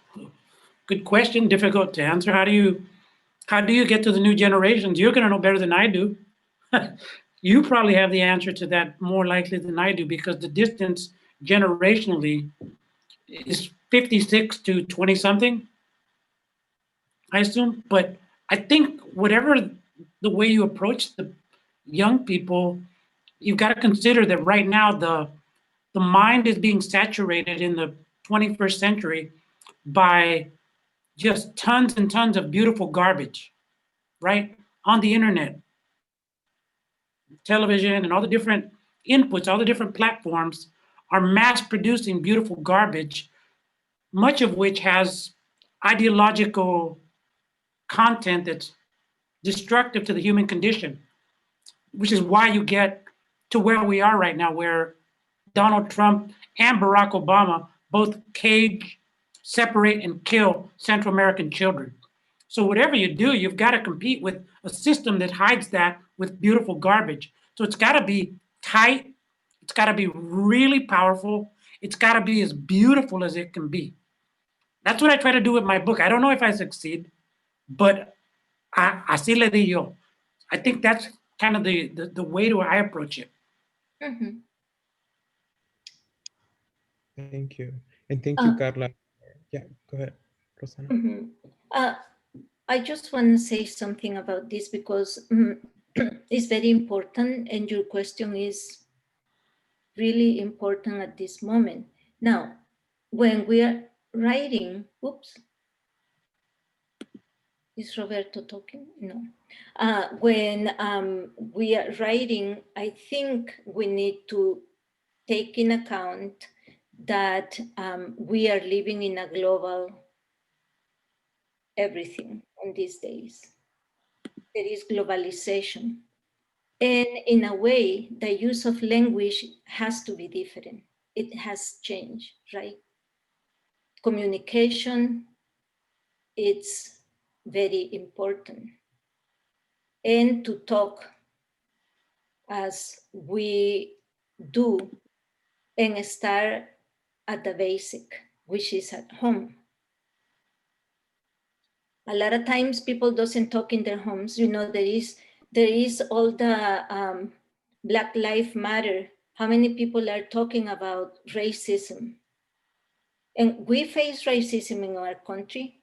Good question, difficult to answer. How do you get to the new generations? You're going to know better than I do. You probably have the answer to that more likely than I do, because the distance generationally is 56 to 20 something, I assume. But I think whatever the way you approach the young people, you've got to consider that right now the mind is being saturated in the 21st century by just tons and tons of beautiful garbage, right? On the internet, television, and all the different inputs, all the different platforms are mass producing beautiful garbage, much of which has ideological content that's destructive to the human condition, which is why you get to where we are right now, where Donald Trump and Barack Obama both cage, separate, and kill Central American children. So whatever you do, you've got to compete with a system that hides that with beautiful garbage. So it's got to be tight. It's got to be really powerful. It's got to be as beautiful as it can be. That's what I try to do with my book. I don't know if I succeed, but así le di yo. I think that's kind of the way I approach it. Mhm. Thank you. And thank you, Uh, Carla. Yeah, go ahead, Rosanna. Mhm. I just want to say something about this because it's very important, and your question is really important at this moment. Now, when we are writing, oops, is Roberto talking? No. When we are writing, I think we need to take in account that we are living in a global everything on these days. There is globalization. And in a way, the use of language has to be different. It has changed, right? Communication, it's very important. And to talk as we do and start at the basic, which is at home. A lot of times people doesn't talk in their homes. You know, there is all the Black Lives Matter. How many people are talking about racism? And we face racism in our country.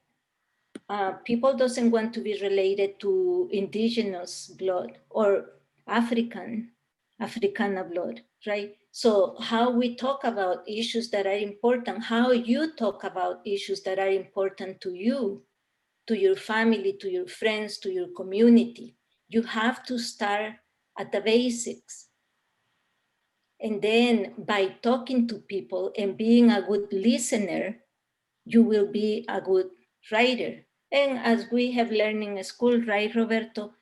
People doesn't want to be related to indigenous blood or Africana blood, right? So how we talk about issues that are important, how you talk about issues that are important to you, to your family, to your friends, to your community. You have to start at the basics. And then by talking to people and being a good listener, you will be a good writer. And as we have learned in school, right, Roberto,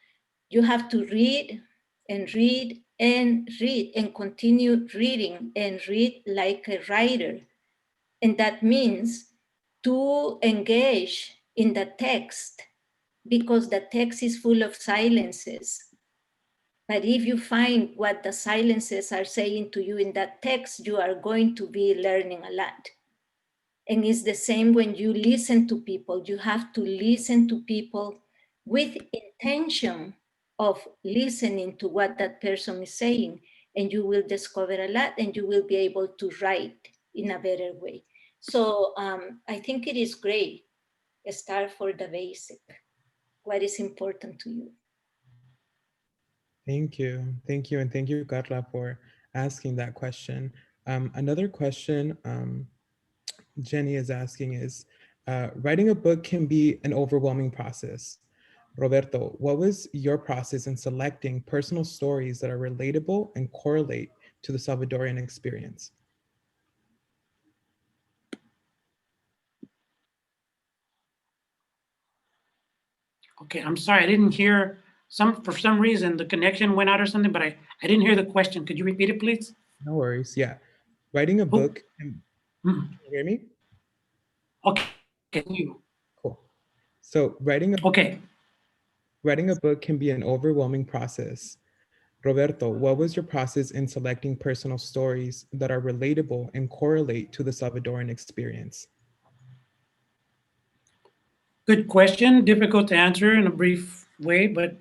you have to read and read and read and continue reading and read like a writer. And that means to engage in the text because the text is full of silences. But if you find what the silences are saying to you in that text, you are going to be learning a lot. And it's the same when you listen to people. You have to listen to people with intention of listening to what that person is saying, and you will discover a lot, and you will be able to write in a better way. So I think it is great. Start for the basic. What is important to you? Thank you. Thank you. And thank you, Carla, for asking that question. Another question Jenny is asking is, writing a book can be an overwhelming process. Roberto, what was your process in selecting personal stories that are relatable and correlate to the Salvadorian experience? Okay, I'm sorry, I didn't hear for some reason the connection went out or something, but I didn't hear the question. Could you repeat it, please? No worries. Yeah. Writing a book. Can you hear me? Okay. You. Cool. So writing a book can be an overwhelming process. Roberto, what was your process in selecting personal stories that are relatable and correlate to the Salvadoran experience? Good question. Difficult to answer in a brief way, but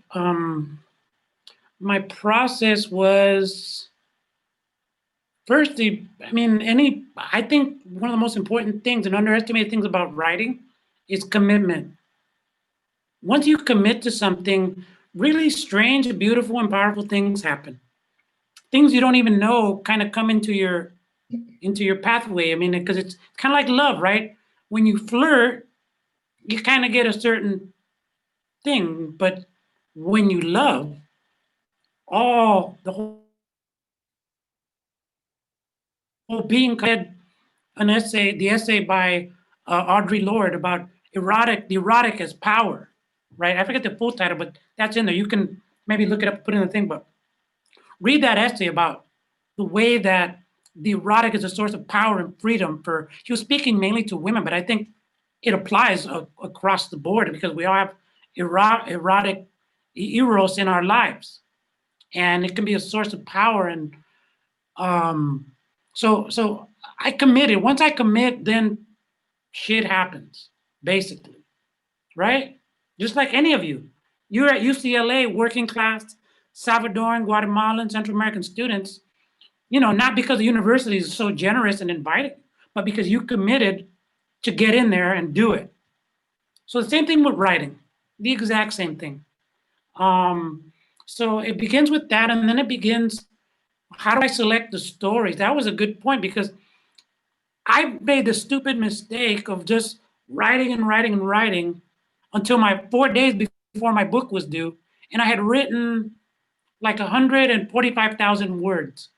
my process was firstly, I think one of the most important things and underestimated things about writing is commitment. Once you commit to something, really strange, beautiful, and powerful things happen. Things you don't even know kind of come into your pathway. I mean, because it's kind of like love, right? When you flirt, you kind of get a certain thing. But when you love, the whole being read an essay, the essay by Audre Lorde about the erotic as power, right? I forget the full title, but that's in there. You can maybe look it up, put it in the thing, but read that essay about the way that the erotic is a source of power and freedom for, she was speaking mainly to women, but I think it applies across the board because we all have erotic eros in our lives. And it can be a source of power. And so I committed. Once I commit, then shit happens, basically, right? Just like any of you. You're at UCLA, working class, Salvadoran, Guatemalan, Central American students, not because the university is so generous and inviting, but because you committed to get in there and do it. So the same thing with writing, the exact same thing. So it begins with that, and then it begins, how do I select the stories? That was a good point because I made the stupid mistake of just writing and writing and writing until my 4 days before my book was due, and I had written like 145,000 words.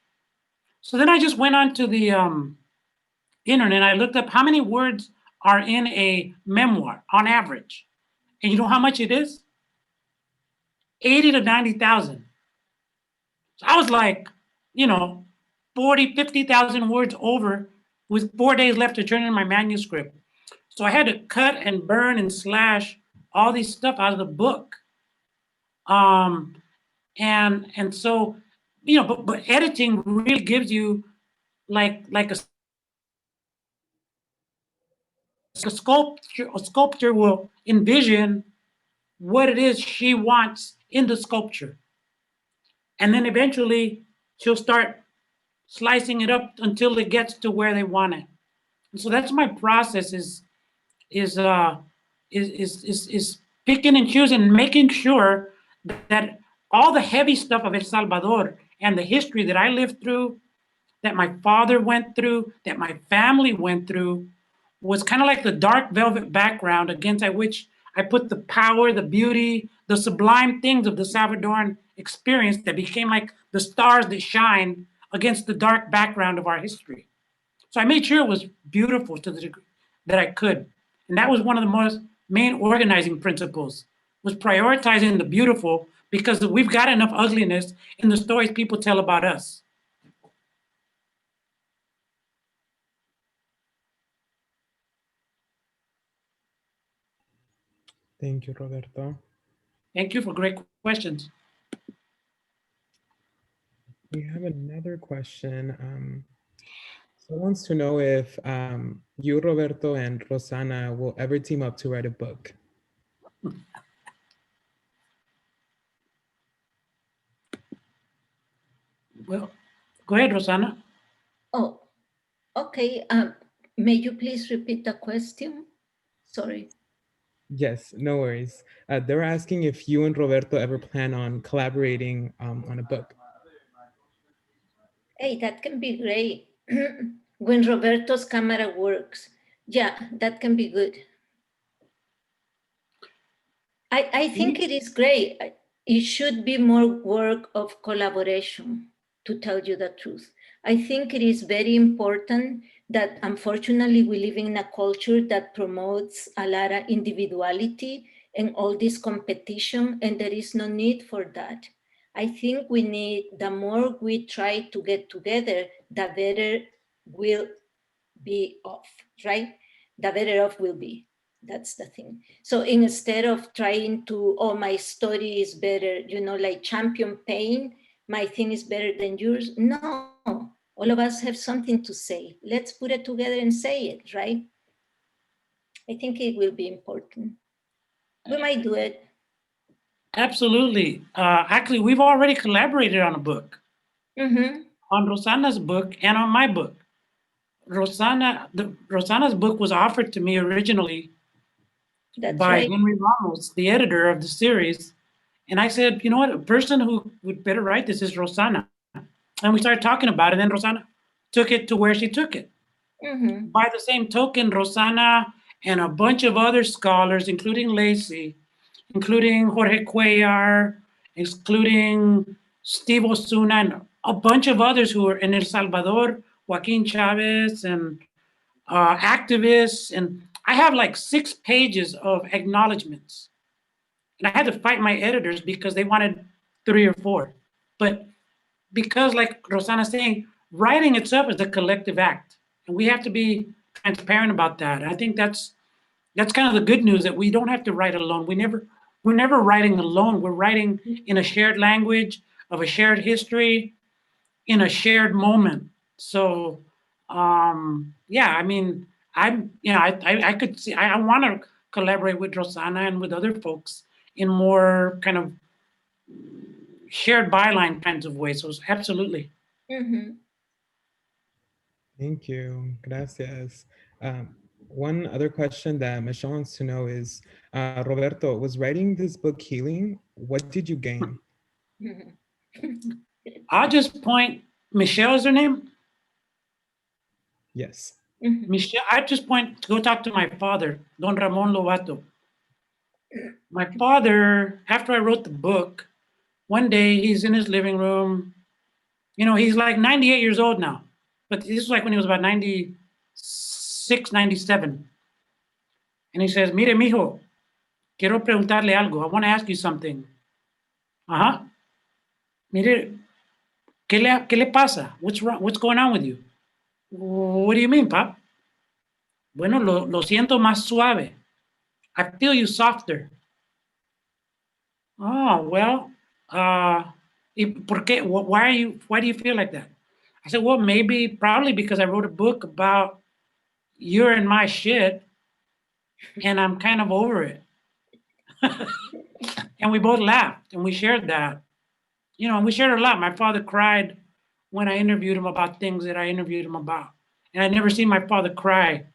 So then I just went on to the internet. I looked up how many words are in a memoir on average. And you know how much it is? 80 to 90,000. So I was like, 40, 50,000 words over with 4 days left to turn in my manuscript. So I had to cut and burn and slash all these stuff out of the book. And so, but editing really gives you like a sculptor will envision what it is she wants in the sculpture. And then eventually she'll start slicing it up until it gets to where they want it. And so that's my process is picking and choosing, making sure that all the heavy stuff of El Salvador and the history that I lived through, that my father went through, that my family went through, was kind of like the dark velvet background against which I put the power, the beauty, the sublime things of the Salvadoran experience that became like the stars that shine against the dark background of our history. So I made sure it was beautiful to the degree that I could. And that was one of the most main organizing principles, was prioritizing the beautiful because we've got enough ugliness in the stories people tell about us. Thank you, Roberto. Thank you for great questions. We have another question. Someone wants to know if you, Roberto, and Rosanna will ever team up to write a book. Well, go ahead, Rosanna. Oh, okay. May you please repeat the question? Sorry. Yes, no worries. They were asking if you and Roberto ever plan on collaborating on a book. Hey, that can be great. When Roberto's camera works. Yeah, that can be good. I think it is great. It should be more work of collaboration, to tell you the truth. I think it is very important that unfortunately we live in a culture that promotes a lot of individuality and all this competition, and there is no need for that. I think we need, the more we try to get together, the better will be off, right? The better off will be. That's the thing. So instead of trying to, oh, my story is better, like champion pain, my thing is better than yours. No, all of us have something to say. Let's put it together and say it, right? I think it will be important. We might do it. Absolutely. Actually, we've already collaborated on a book, on Rosanna's book and on my book. Rosanna's book was offered to me originally by Henry Ramos, the editor of the series. And I said, you know what, a person who would better write this is Rosanna. And we started talking about it, and then Rosanna took it to where she took it. By the same token, Rosanna and a bunch of other scholars, including Lacey, including Jorge Cuellar, including Steve Osuna, and a bunch of others who are in El Salvador, Joaquin Chavez, and activists. And I have like 6 pages of acknowledgements. And I had to fight my editors because they wanted 3 or 4. But because, like Rosanna's saying, writing itself is a collective act. And we have to be transparent about that. And I think that's kind of the good news, that we don't have to write alone. We're never writing alone. We're writing in a shared language of a shared history in a shared moment. So yeah, I mean, I could see, I want to collaborate with Rosanna and with other folks in more kind of shared byline kinds of ways. So absolutely. Thank you. Gracias. One other question that Michelle wants to know is, Roberto, was writing this book healing? What did you gain? I'll just point, Michelle is her name? Yes. Michelle, I just point to go talk to my father, Don Ramon Lovato. My father, after I wrote the book, one day he's in his living room. You know, he's like 98 years old now, but this is like when he was about 96, 97. And he says, "Mire, mijo, quiero preguntarle algo. I want to ask you something." Uh-huh. Mire, ¿qué le pasa? What's wrong? What's going on with you? What do you mean, Pop? Bueno, lo siento más suave. I feel you softer. Oh, well, ¿por qué? Why do you feel like that? I said, well, probably because I wrote a book about you're in my shit and I'm kind of over it. And we both laughed and we shared that. You know, and we shared a lot. My father cried when I interviewed him about things that I interviewed him about. And I'd never seen my father cry.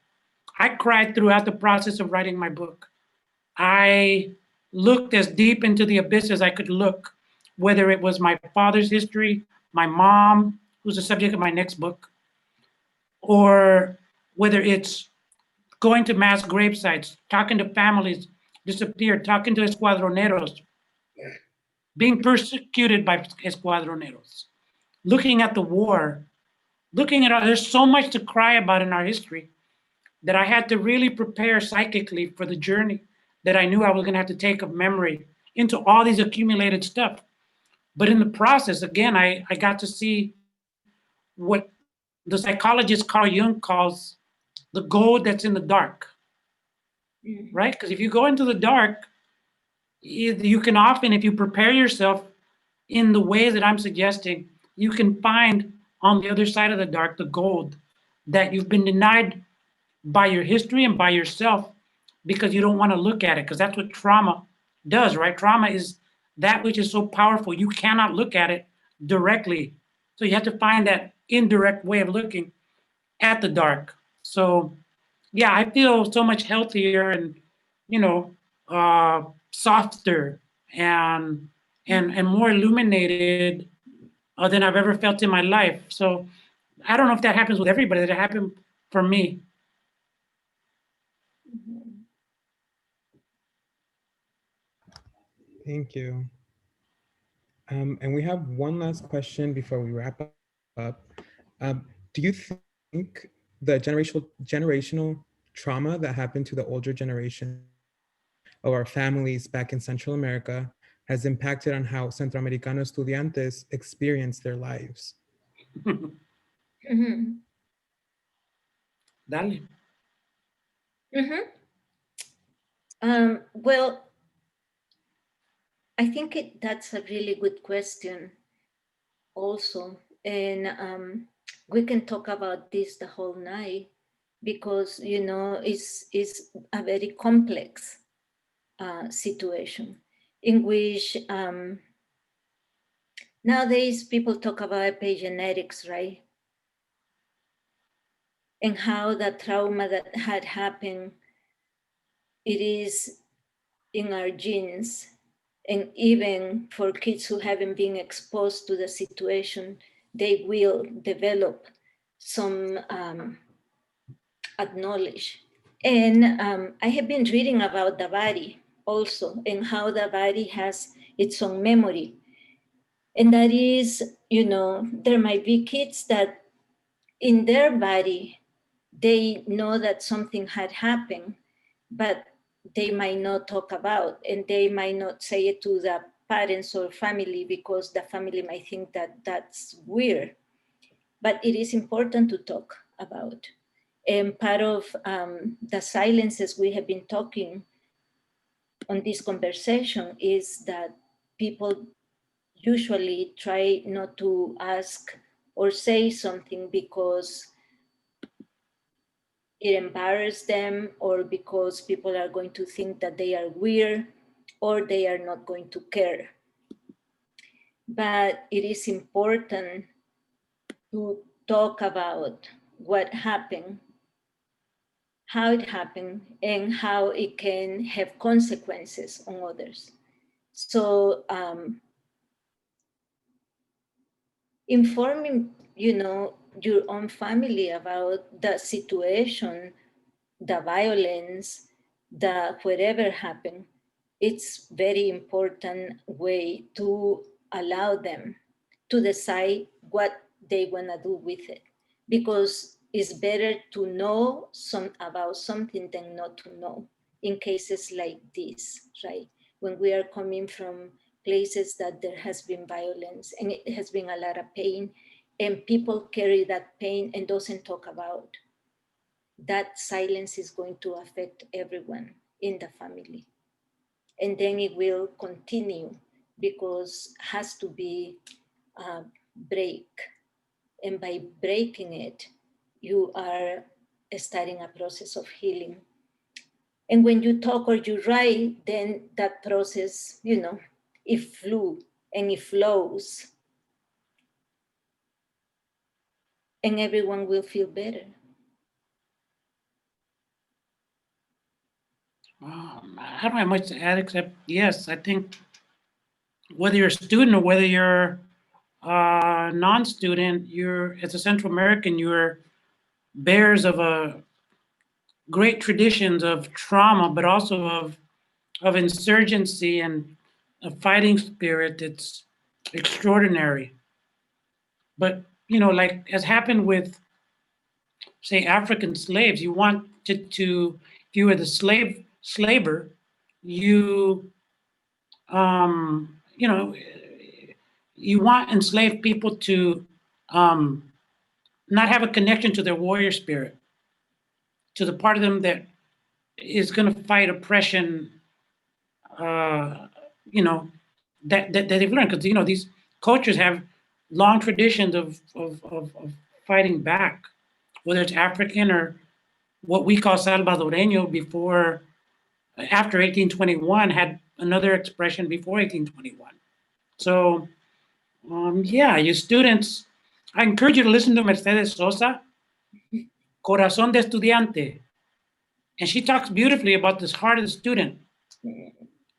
I cried throughout the process of writing my book. I looked as deep into the abyss as I could look, whether it was my father's history, my mom, who's the subject of my next book, or whether it's going to mass grave sites, talking to families disappeared, talking to escuadroneros, being persecuted by escuadroneros, looking at the war, looking at there's so much to cry about in our history that I had to really prepare psychically for the journey that I knew I was going to have to take of memory into all these accumulated stuff. But in the process, again, I got to see what the psychologist Carl Jung calls the gold that's in the dark, right? Because if you go into the dark, you can often, if you prepare yourself in the ways that I'm suggesting, you can find on the other side of the dark the gold that you've been denied by your history and by yourself because you don't want to look at it, because that's what trauma does, right? Trauma is that which is so powerful you cannot look at it directly. So you have to find that indirect way of looking at the dark. So yeah, I feel so much healthier and, you know, softer and more illuminated than I've ever felt in my life. So I don't know if that happens with everybody. That happened for me. Thank you. And we have one last question before we wrap up. Do you think the generational trauma that happened to the older generation of our families back in Central America has impacted on how Centroamericano estudiantes experience their lives? Dale. Well, I think that's a really good question also. And we can talk about this the whole night because, you know, it's a very complex situation in which nowadays people talk about epigenetics, right? And how the trauma that had happened, it is in our genes. And even for kids who haven't been exposed to the situation, they will develop some acknowledge And I have been reading about the body also, and how the body has its own memory. And that is, you know, there might be kids that in their body, they know that something had happened, but they might not talk about, and they might not say it to the parents or family because the family might think that that's weird. But it is important to talk about. And part of the silences we have been talking on this conversation is that people usually try not to ask or say something because it embarrasses them, or because people are going to think that they are weird, or they are not going to care. But it is important to talk about what happened, how it happened, and how it can have consequences on others. So informing, you know, your own family about the situation, the violence, the whatever happened, it's very important way to allow them to decide what they want to do with it, because it's better to know some about something than not to know in cases like this, right? When we are coming from places that there has been violence and it has been a lot of pain, and people carry that pain and doesn't talk about, that silence is going to affect everyone in the family. And then it will continue because has to be a break. And by breaking it, you are starting a process of healing. And when you talk or you write, then that process, you know, it flew and it flows. And everyone will feel better. I don't have much to add except, yes, I think whether you're a student or whether you're a non-student, you're, as a Central American, you're bearers of a great traditions of trauma, but also of insurgency and a fighting spirit. It's extraordinary. But, you know, like as happened with, say, African slaves, you want to if you were the slaver, you, you know, you want enslaved people to not have a connection to their warrior spirit, to the part of them that is going to fight oppression, you know, that they've learned. Because, you know, these cultures have long traditions of fighting back, whether it's African or what we call Salvadoreño before, after 1821, had another expression before 1821. So, yeah, you students, I encourage you to listen to Mercedes Sosa, Corazón de Estudiante. And she talks beautifully about this heart of the student.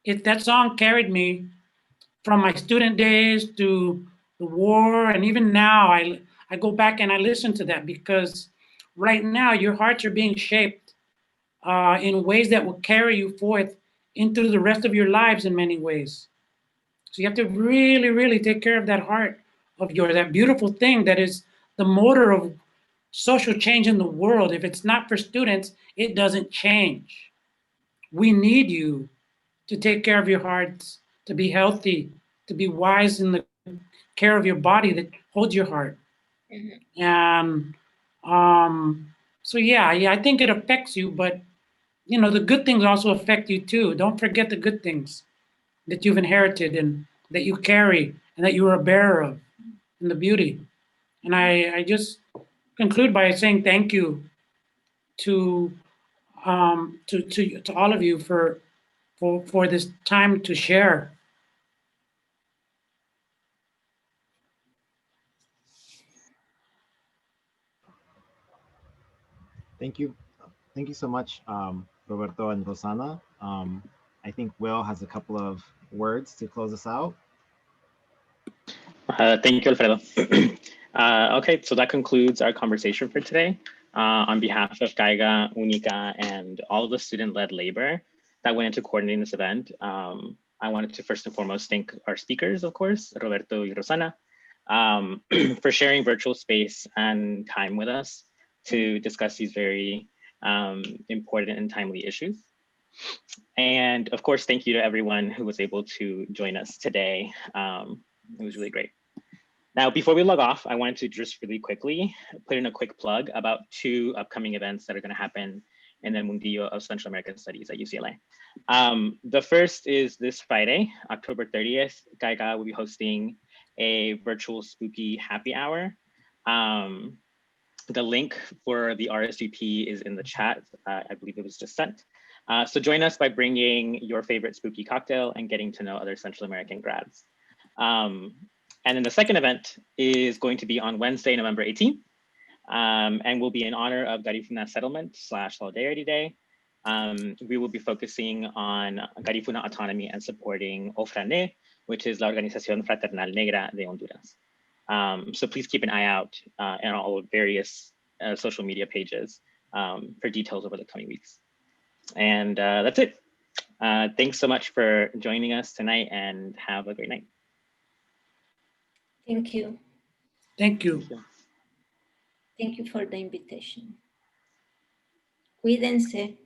That song carried me from my student days to the war, and even now I go back and I listen to that, because right now your hearts are being shaped in ways that will carry you forth into the rest of your lives in many ways. So you have to really, really take care of that heart of yours, that beautiful thing that is the motor of social change in the world. If it's not for students, it doesn't change. We need you to take care of your hearts, to be healthy, to be wise in the care of your body that holds your heart. Mm-hmm. And so yeah, I think it affects you, but you know, the good things also affect you too. Don't forget the good things that you've inherited and that you carry and that you are a bearer of, and the beauty. And I just conclude by saying thank you to all of you for this time to share. Thank you. Thank you so much, Roberto and Rosanna. I think Will has a couple of words to close us out. Thank you, Alfredo. Okay, so that concludes our conversation for today. on behalf of Caiga, Unica, and all of the student-led labor that went into coordinating this event. I wanted to first and foremost thank our speakers, of course, Roberto and Rosanna, for sharing virtual space and time with us to discuss these very important and timely issues. And of course, thank you to everyone who was able to join us today. It was really great. Now, before we log off, I wanted to just really quickly put in a quick plug about 2 upcoming events that are going to happen in the Mundillo of Central American Studies at UCLA. The first is this Friday, October 30th. Caiga will be hosting a virtual spooky happy hour. The link for the RSVP is in the chat. I believe it was just sent. So join us by bringing your favorite spooky cocktail and getting to know other Central American grads. And then the second event is going to be on Wednesday, November 18th, and will be in honor of Garifuna Settlement / Solidarity Day. We will be focusing on Garifuna autonomy and supporting OFRANE, which is La Organización Fraternal Negra de Honduras. So please keep an eye out on all various social media pages for details over the coming weeks. And that's it. Thanks so much for joining us tonight and have a great night. Thank you. Thank you. Thank you for the invitation. Cuídense.